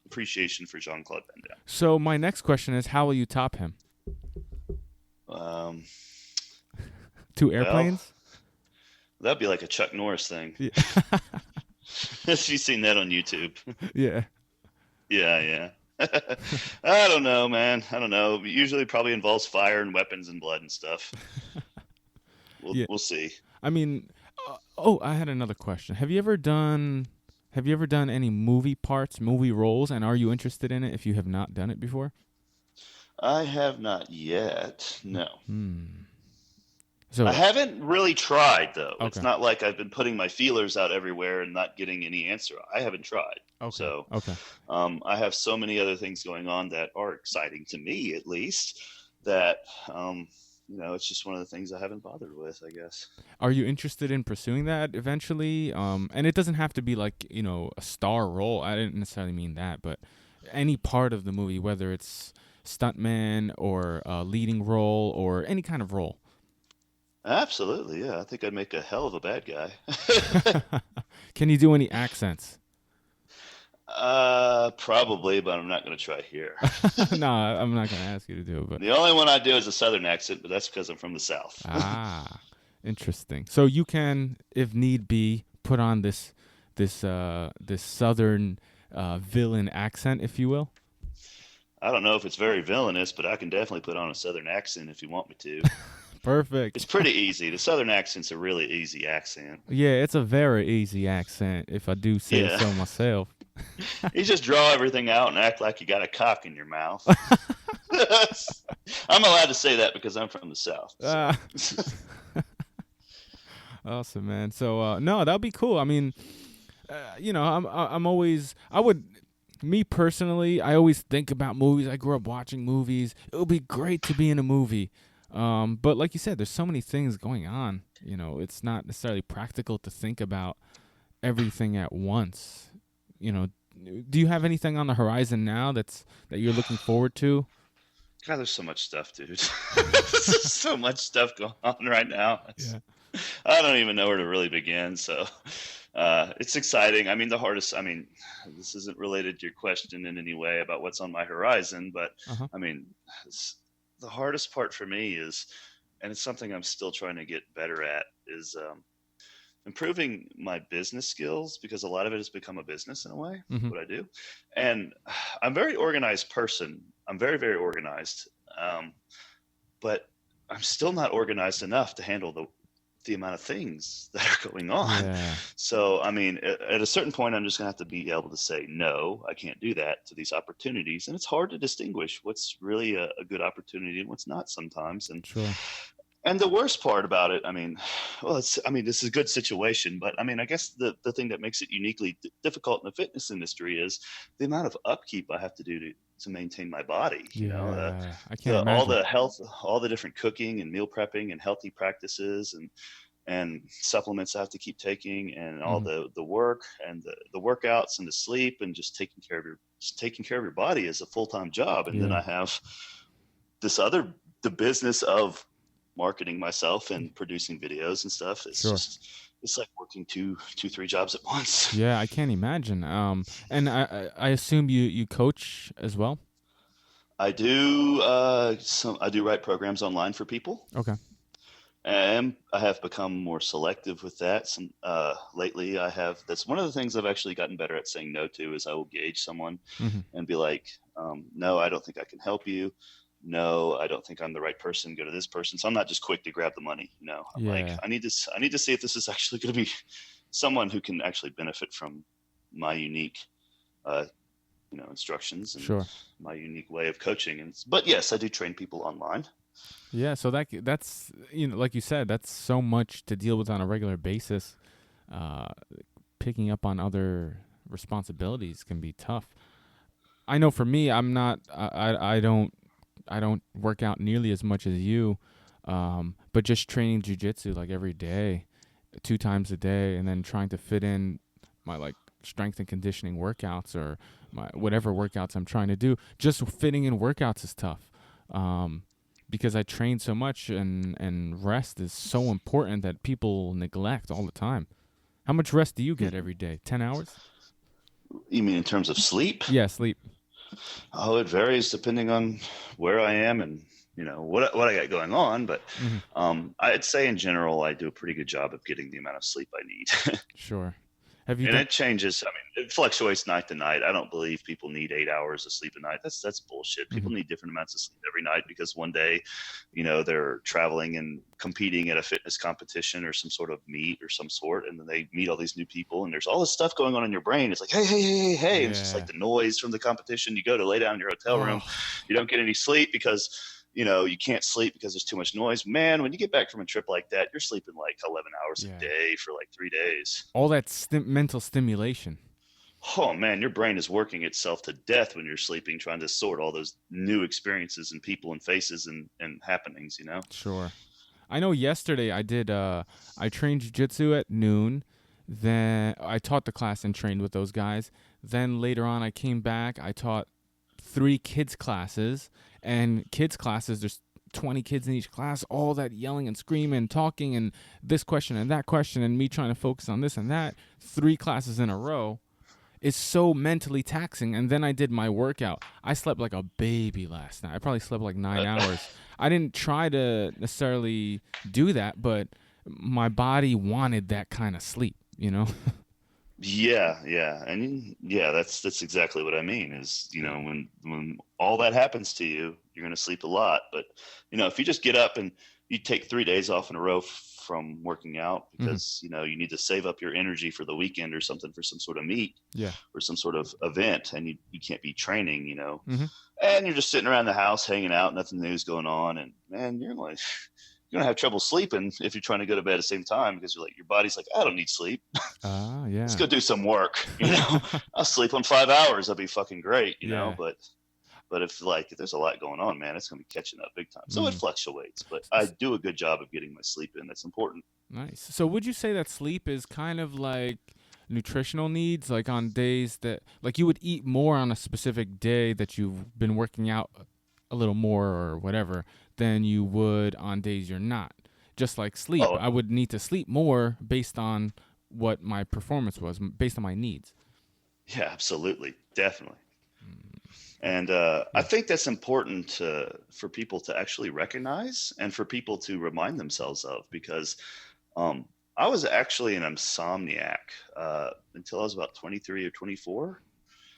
appreciation for Jean-Claude Van Damme. So my next question is, how will you top him? 2 airplanes? Well, that'd be like a Chuck Norris thing. Yeah. You've seen that on YouTube. Yeah. Yeah. I don't know, man. I don't know. Usually probably involves fire and weapons and blood and stuff. We'll see. I mean, I had another question. Have you ever done any movie parts, movie roles, and are you interested in it if you have not done it before? I have not yet. No. So I haven't really tried, though. Okay. It's not like I've been putting my feelers out everywhere and not getting any answer. I haven't tried. Okay. So okay. I have so many other things going on that are exciting to me, at least, that it's just one of the things I haven't bothered with, I guess. Are you interested in pursuing that eventually? And it doesn't have to be like, a star role. I didn't necessarily mean that, but any part of the movie, whether it's stuntman or a leading role or any kind of role. Absolutely, yeah. I think I'd make a hell of a bad guy. Can you do any accents? Probably, but I'm not going to try here. No, I'm not going to ask you to do it. But the only one I do is a Southern accent, but that's because I'm from the South. Interesting. So you can, if need be, put on this Southern villain accent, if you will. I don't know if it's very villainous, but I can definitely put on a Southern accent if you want me to. Perfect. It's pretty easy. The Southern accent's a really easy accent. Yeah, it's a very easy accent, if I do say so myself. You just draw everything out and act like you got a cock in your mouth. I'm allowed to say that because I'm from the South. So. Awesome, man. So, no, that'd be cool. I mean, me personally, I always think about movies. I grew up watching movies. It would be great to be in a movie. But like you said, there's so many things going on. It's not necessarily practical to think about everything at once. Do you have anything on the horizon now that you're looking forward to? God, there's so much stuff, dude. There's so much stuff going on right now. I don't even know where to really begin. So it's exciting. I mean, this isn't related to your question in any way about what's on my horizon, but I mean, the hardest part for me is, and it's something I'm still trying to get better at, is improving my business skills, because a lot of it has become a business in a way, what I do. And I'm a very organized person. I'm very, very organized. But I'm still not organized enough to handle the amount of things that are going on. Yeah. So, I mean, at a certain point, I'm just going to have to be able to say, no, I can't do that to these opportunities. And it's hard to distinguish what's really a good opportunity and what's not sometimes. And sure. And the worst part about it, this is a good situation, but I guess the thing that makes it uniquely difficult in the fitness industry is the amount of upkeep I have to do to maintain my body. I can't imagine. All the health, all the different cooking and meal prepping and healthy practices and supplements I have to keep taking, and all the work and the workouts and the sleep, and just taking care of your body is a full-time job. And then I have the business of marketing myself and producing videos and stuff. It's it's like working two, 3 jobs at once. Yeah, I can't imagine. And I assume you coach as well? I do I do write programs online for people. Okay. And I have become more selective with that. Lately, I have. That's one of the things I've actually gotten better at saying no to. Is I will gauge someone Mm-hmm. and be like, "No, I don't think I can help you. No, I don't think I'm the right person. Go to this person." So I'm not just quick to grab the money. I'm like, Yeah. I need to. I need to see if this is actually going to be someone who can actually benefit from my unique, uh, instructions and Sure. my unique way of coaching. But yes, I do train people online. Yeah. So that's like you said, that's so much to deal with on a regular basis. Uh, Picking up on other responsibilities can be tough. I know for me, I'm not. I don't work out nearly as much as you. But just training jujitsu like every day, 2 times a day, and then trying to fit in my like strength and conditioning workouts or my whatever workouts I'm trying to do. Just fitting in workouts is tough. Because I train so much and rest is so important that people neglect all the time. How much rest do you get every day? 10 hours? You mean in terms of sleep? Yeah, sleep. Oh, it varies depending on where I am and what I got going on. But Mm-hmm. I'd say in general, I do a pretty good job of getting the amount of sleep I need. Sure. Have you And done? it changes. I mean, it fluctuates night to night. I don't believe people need 8 hours of sleep a night. That's bullshit. Mm-hmm. People need different amounts of sleep every night because one day, they're traveling and competing at a fitness competition or some sort of meet or some sort, and then they meet all these new people, and there's all this stuff going on in your brain. It's like, hey, hey, hey, hey, hey, and it's just like Yeah. the noise from the competition. You go to lay down in your hotel room, Oh, you don't get any sleep because you can't sleep because there's too much noise. Man, when you get back from a trip like that, you're sleeping like 11 hours a yeah. day for like 3 days. All that mental stimulation. Oh man, your brain is working itself to death when you're sleeping, trying to sort all those new experiences and people and faces and happenings. Sure. I know yesterday I trained jiu-jitsu at noon. Then I taught the class and trained with those guys. Then later on I came back, I taught 3 kids classes, and kids classes there's 20 kids in each class, all that yelling and screaming and talking and this question and that question and me trying to focus on this and that 3 classes in a row is so mentally taxing. And then I did my workout. I slept like a baby last night. I probably slept like 9 hours. I didn't try to necessarily do that, but my body wanted that kind of sleep, you know? Yeah, yeah, and yeah, that's exactly what I mean. Is when all that happens to you, you're going to sleep a lot. But if you just get up and you take 3 days off in a row from working out Mm-hmm. because you need to save up your energy for the weekend or something for some sort of meet Yeah. or some sort of event, and you can't be training, Mm-hmm. and you're just sitting around the house hanging out, nothing new's going on, and man, you're gonna have trouble sleeping if you're trying to go to bed at the same time because your body's like, I don't need sleep. Ah, Let's yeah. go do some work. I'll sleep on 5 hours. That'll be fucking great. Yeah. But if there's a lot going on, man, it's gonna be catching up big time. So it Mm. fluctuates, but I do a good job of getting my sleep in. That's important. Nice. So would you say that sleep is kind of like nutritional needs, like on days that like you would eat more on a specific day that you've been working out a little more or whatever than you would on days you're not? Just like sleep, Oh I would need to sleep more based on what my performance was, based on my needs. yeah, absolutely, definitely. And I Yeah. think that's important for people to actually recognize and for people to remind themselves of because um, I was actually an insomniac until I was about 23 or 24.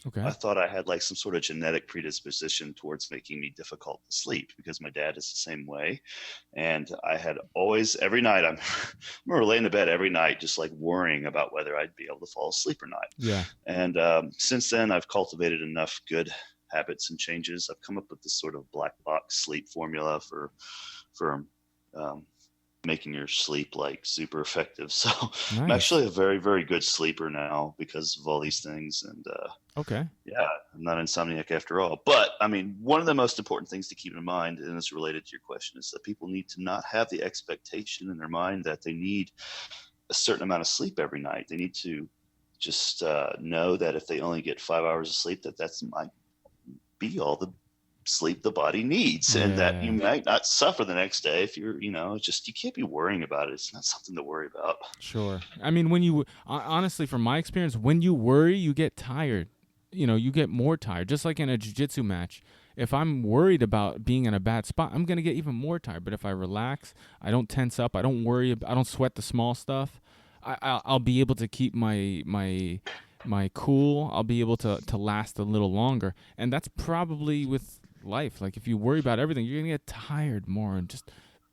I Okay. thought I had like some sort of genetic predisposition towards making me difficult to sleep because my dad is the same way. And I had always, every night, I remember laying in bed every night, just like worrying about whether I'd be able to fall asleep or not. Yeah. And since then, I've cultivated enough good habits and changes. I've come up with this sort of black box sleep formula for um, making your sleep like super effective. So I'm Nice. actually a very, very good sleeper now because of all these things. And Okay. yeah, I'm not insomniac after all. But I mean, one of the most important things to keep in mind, and it's related to your question, is that people need to not have the expectation in their mind that they need a certain amount of sleep every night. They need to just know that if they only get 5 hours of sleep, that's might be all the sleep the body needs, and that you Yeah. might not suffer the next day if just you can't be worrying about it. It's not something to worry about. Sure. I mean, when you honestly, from my experience, when you worry, you get tired. You know, you get more tired. Just like in a jiu-jitsu match, if I'm worried about being in a bad spot, I'm gonna get even more tired. But if I relax, I don't tense up, I don't worry, I don't sweat the small stuff. I'll be able to keep my cool. I'll be able to last a little longer, and that's probably with life. Like if you worry about everything, you're gonna get tired more and just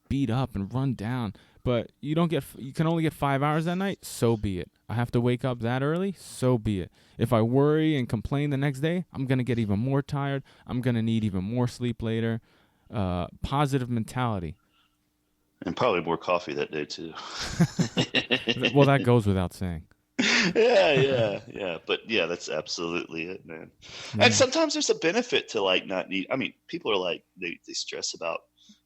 beat up and run down. But you can only get 5 hours that night. So be it. I have to wake up that early. So be it. If I worry and complain the next day, I'm gonna get even more tired. I'm gonna need even more sleep later. Positive mentality. And probably more coffee that day too. Well, that goes without saying. Yeah. But yeah, that's absolutely it, man. Yeah. And sometimes there's a benefit to like not need. I mean, people are like they stress about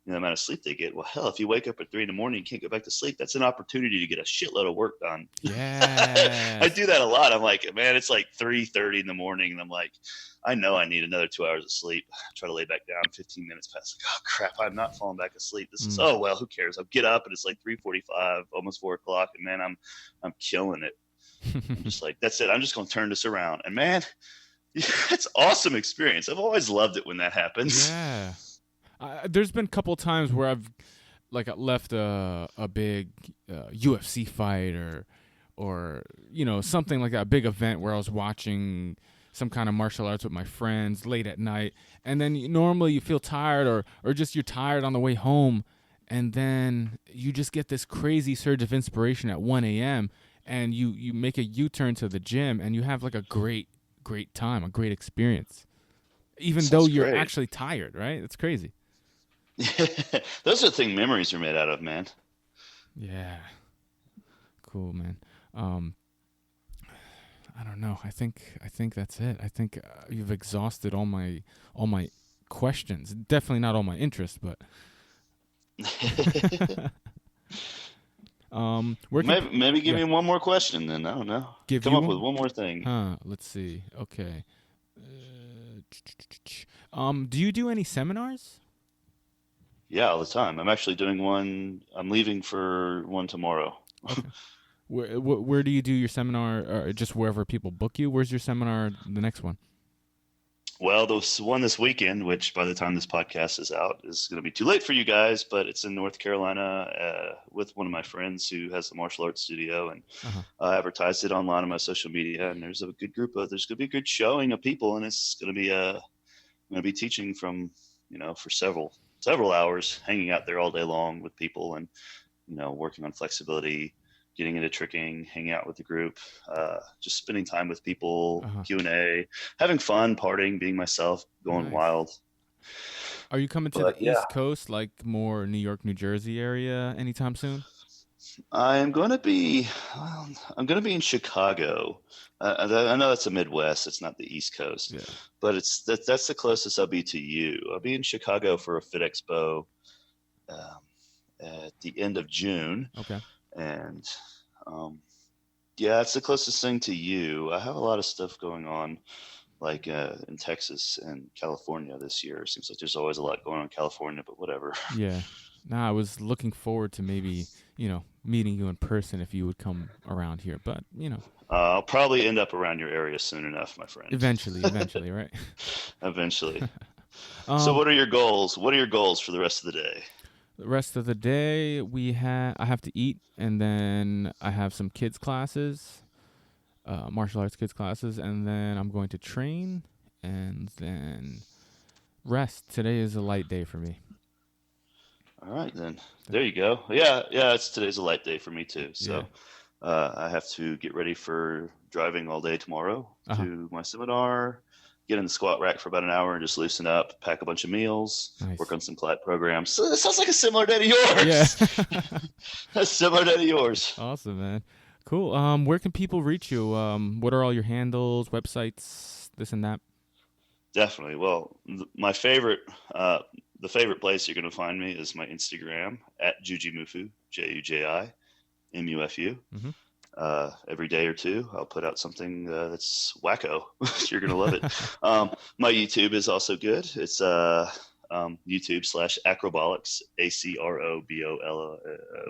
the amount of sleep they get. Well, hell, if you wake up at 3 a.m, you can't go back to sleep. That's an opportunity to get a shitload of work done. Yeah, I do that a lot. I'm like, man, it's like 3:30 in the morning, and I'm like, I know I need another 2 hours of sleep. I try to lay back down. 15 minutes past, like, oh crap, I'm not falling back asleep. This is oh well, who cares? I'll get up, and it's like 3:45, almost 4 o'clock, and man, I'm killing it. I'm just like, that's it. I'm just gonna turn this around, and man, that's awesome experience. I've always loved it when that happens. Yeah. There's been a couple times where I've like left a big UFC fight or something like that, a big event where I was watching some kind of martial arts with my friends late at night, and then normally you feel tired or just you're tired on the way home, and then you just get this crazy surge of inspiration at 1 a.m. and you make a U-turn to the gym and you have like a great time, a great experience, even though you're actually tired, right? It's crazy. Those are the things memories are made out of, man. Yeah. Cool, man. I don't know. I think that's it. I think you've exhausted all my questions. Definitely not all my interests, but maybe give me one more question then. I don't know. Come up with one more thing. Let's see. Okay. Do you do any seminars? Yeah, all the time. I'm actually doing one. I'm leaving for one tomorrow. Okay. Where do you do your seminar? Or just wherever people book you? Where's your seminar? The next one? Well, the one this weekend, which by the time this podcast is out, is going to be too late for you guys, but it's in North Carolina with one of my friends who has a martial arts studio, and I advertised it online on my social media. And there's a good there's going to be a good showing of people, and it's going to be I'm going to be teaching from for several hours, hanging out there all day long with people, and working on flexibility, getting into tricking, hanging out with the group, just spending time with people, Q&A, having fun, partying, being myself, going wild. Are you coming to the East Coast, like more New York, New Jersey area anytime soon? I'm going to be in Chicago. I know that's the Midwest. It's not the East Coast, but that's the closest I'll be to you. I'll be in Chicago for a Fit Expo at the end of June. Okay. And it's the closest thing to you. I have a lot of stuff going on, like in Texas and California this year. It seems like there's always a lot going on in California, but whatever. Yeah. No, I was looking forward to maybe, meeting you in person if you would come around here, but, I'll probably end up around your area soon enough, my friend. Eventually, right? Eventually. So what are your goals? What are your goals for the rest of the day? The rest of the day, I have to eat, and then I have some kids classes, martial arts kids classes, and then I'm going to train, and then rest. Today is a light day for me. All right, then. There you go. Yeah. Today's a light day for me too. So I have to get ready for driving all day tomorrow to my seminar, get in the squat rack for about an hour and just loosen up, pack a bunch of meals, work on some CLAT programs. So this sounds like a similar day to yours. Yeah. A similar day to yours. Awesome, man. Cool. Where can people reach you? What are all your handles, websites, this and that? Definitely. Well, my favorite, the favorite place you're going to find me is my Instagram at Jujimufu, Jujimufu. Every day or two, I'll put out something that's wacko. You're going to love it. My YouTube is also good. It's I YouTube/acrobolix, ACROBOL,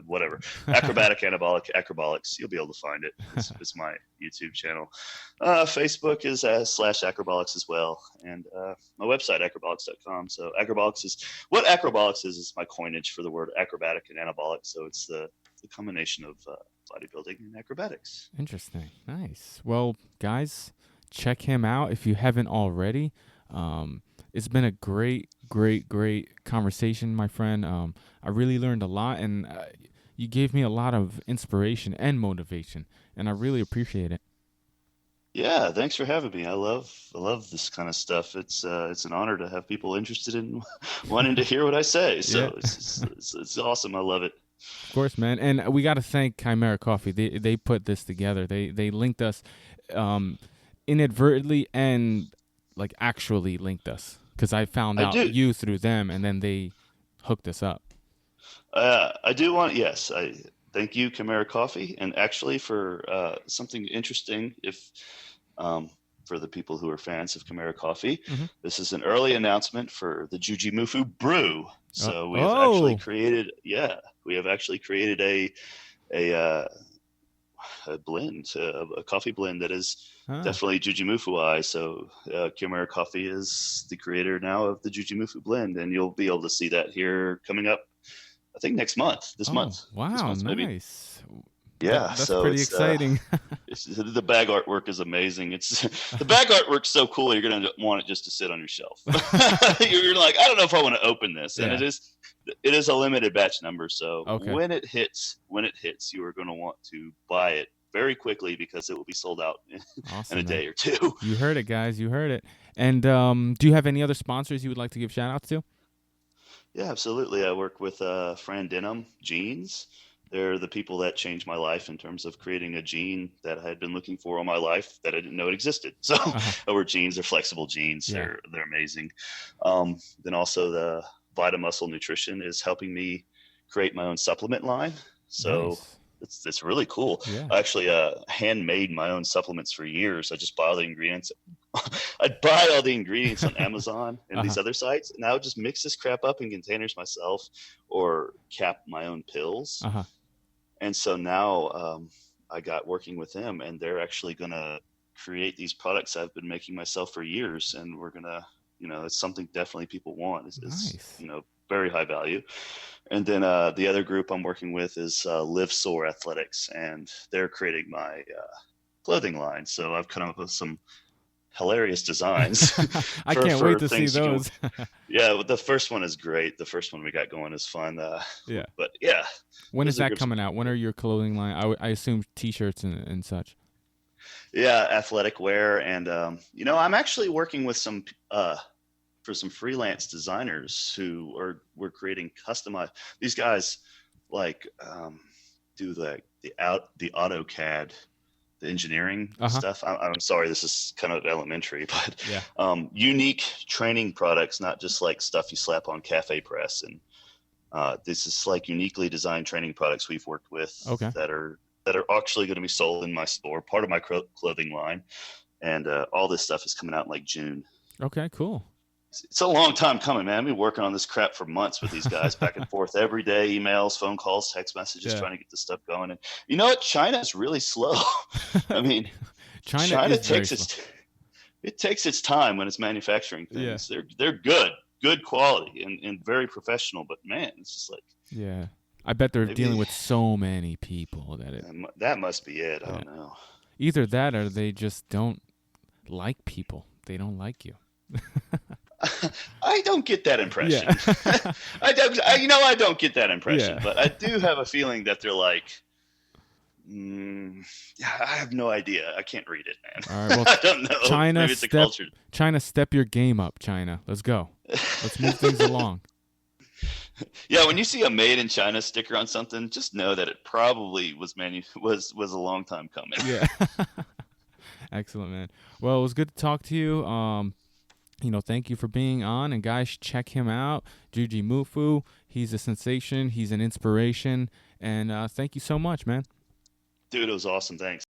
whatever. Acrobatic Anabolic Acrobolix. You'll be able to find it. It's my YouTube channel. Facebook is /acrobolix as well. And my website, acrobolix.com. So acrobolix what acrobolix is my coinage for the word acrobatic and anabolic. So it's the combination of bodybuilding and acrobatics. Interesting. Nice. Well, guys, check him out if you haven't already. It's been a great conversation, my friend. I really learned a lot, and you gave me a lot of inspiration and motivation, and I really appreciate it. Yeah, thanks for having me. I love this kind of stuff. It's an honor to have people interested in wanting to hear what I say. So it's awesome. I love it. Of course, man. And we got to thank Chimera Coffee. They put this together. They linked us inadvertently and like actually linked us, because I found out you through them, and then they hooked us up. I do want, yes, I thank you, Chimera Coffee, and actually for something interesting, if for the people who are fans of Chimera Coffee, this is an early announcement for the Jujimufu brew. So we have actually created, we have actually created a blend, a coffee blend that is definitely Jujimufu-I. So Chimera Coffee is the creator now of the Jujimufu blend, and you'll be able to see that here coming up, I think this month. Wow, this month, maybe. Nice. Yeah, that's pretty exciting. The bag artwork is amazing. The bag artwork's so cool. You're gonna want it just to sit on your shelf. You're like, I don't know if I want to open this, and it is a limited batch number. So when it hits, you are going to want to buy it very quickly, because it will be sold out in a day or two. You heard it, guys. You heard it. And do you have any other sponsors you would like to give shout outs to? Yeah, absolutely. I work with Fran Denham Jeans. They're the people that changed my life in terms of creating a jean that I had been looking for all my life that I didn't know it existed. So our jeans are flexible jeans. Yeah. They're amazing. Then also the Vita Muscle Nutrition is helping me create my own supplement line. So it's really cool. Yeah. I actually handmade my own supplements for years. I just buy all the ingredients. I'd buy all the ingredients on Amazon and these other sites, and I would just mix this crap up in containers myself, or cap my own pills. And so now I got working with them, and they're actually going to create these products I've been making myself for years, and we're going to, it's something definitely people want. It's very high value. And then the other group I'm working with is Live Soar Athletics, and they're creating my clothing line. So I've come up with some hilarious designs. I can't wait to see those. Yeah, the first one is great. The first one we got going is fun. But yeah. When is that coming out? When are your clothing line? I assume T-shirts and such. Yeah, athletic wear, and I'm actually working with some for some freelance designers who we're creating customized. These guys do the AutoCAD, the engineering stuff. I'm sorry, this is kind of elementary, but unique training products, not just like stuff you slap on Cafe Press. And this is like uniquely designed training products we've worked with that are actually going to be sold in my store, part of my clothing line. And all this stuff is coming out in like June. Okay, cool. It's a long time coming, man. I've been working on this crap for months with these guys, back and forth every day, emails, phone calls, text messages, trying to get this stuff going. And you know what? China is really slow. I mean, China takes its time when it's manufacturing things. Yeah. They're good quality and very professional, but man, it's just like, I bet they're dealing with so many people that must be it. I don't know. Either that or they just don't like people. They don't like you. I don't get that impression. Yeah. I don't get that impression, but I do have a feeling that they're like, I have no idea. I can't read it, man. All right, well, I don't know. China, maybe it's a culture. China, step your game up, China. Let's go. Let's move things along. Yeah, when you see a "Made in China" sticker on something, just know that it probably was a long time coming. Yeah. Excellent, man. Well, it was good to talk to you. Thank you for being on. And guys, check him out. Jujimufu. He's a sensation. He's an inspiration. And thank you so much, man. Dude, it was awesome. Thanks.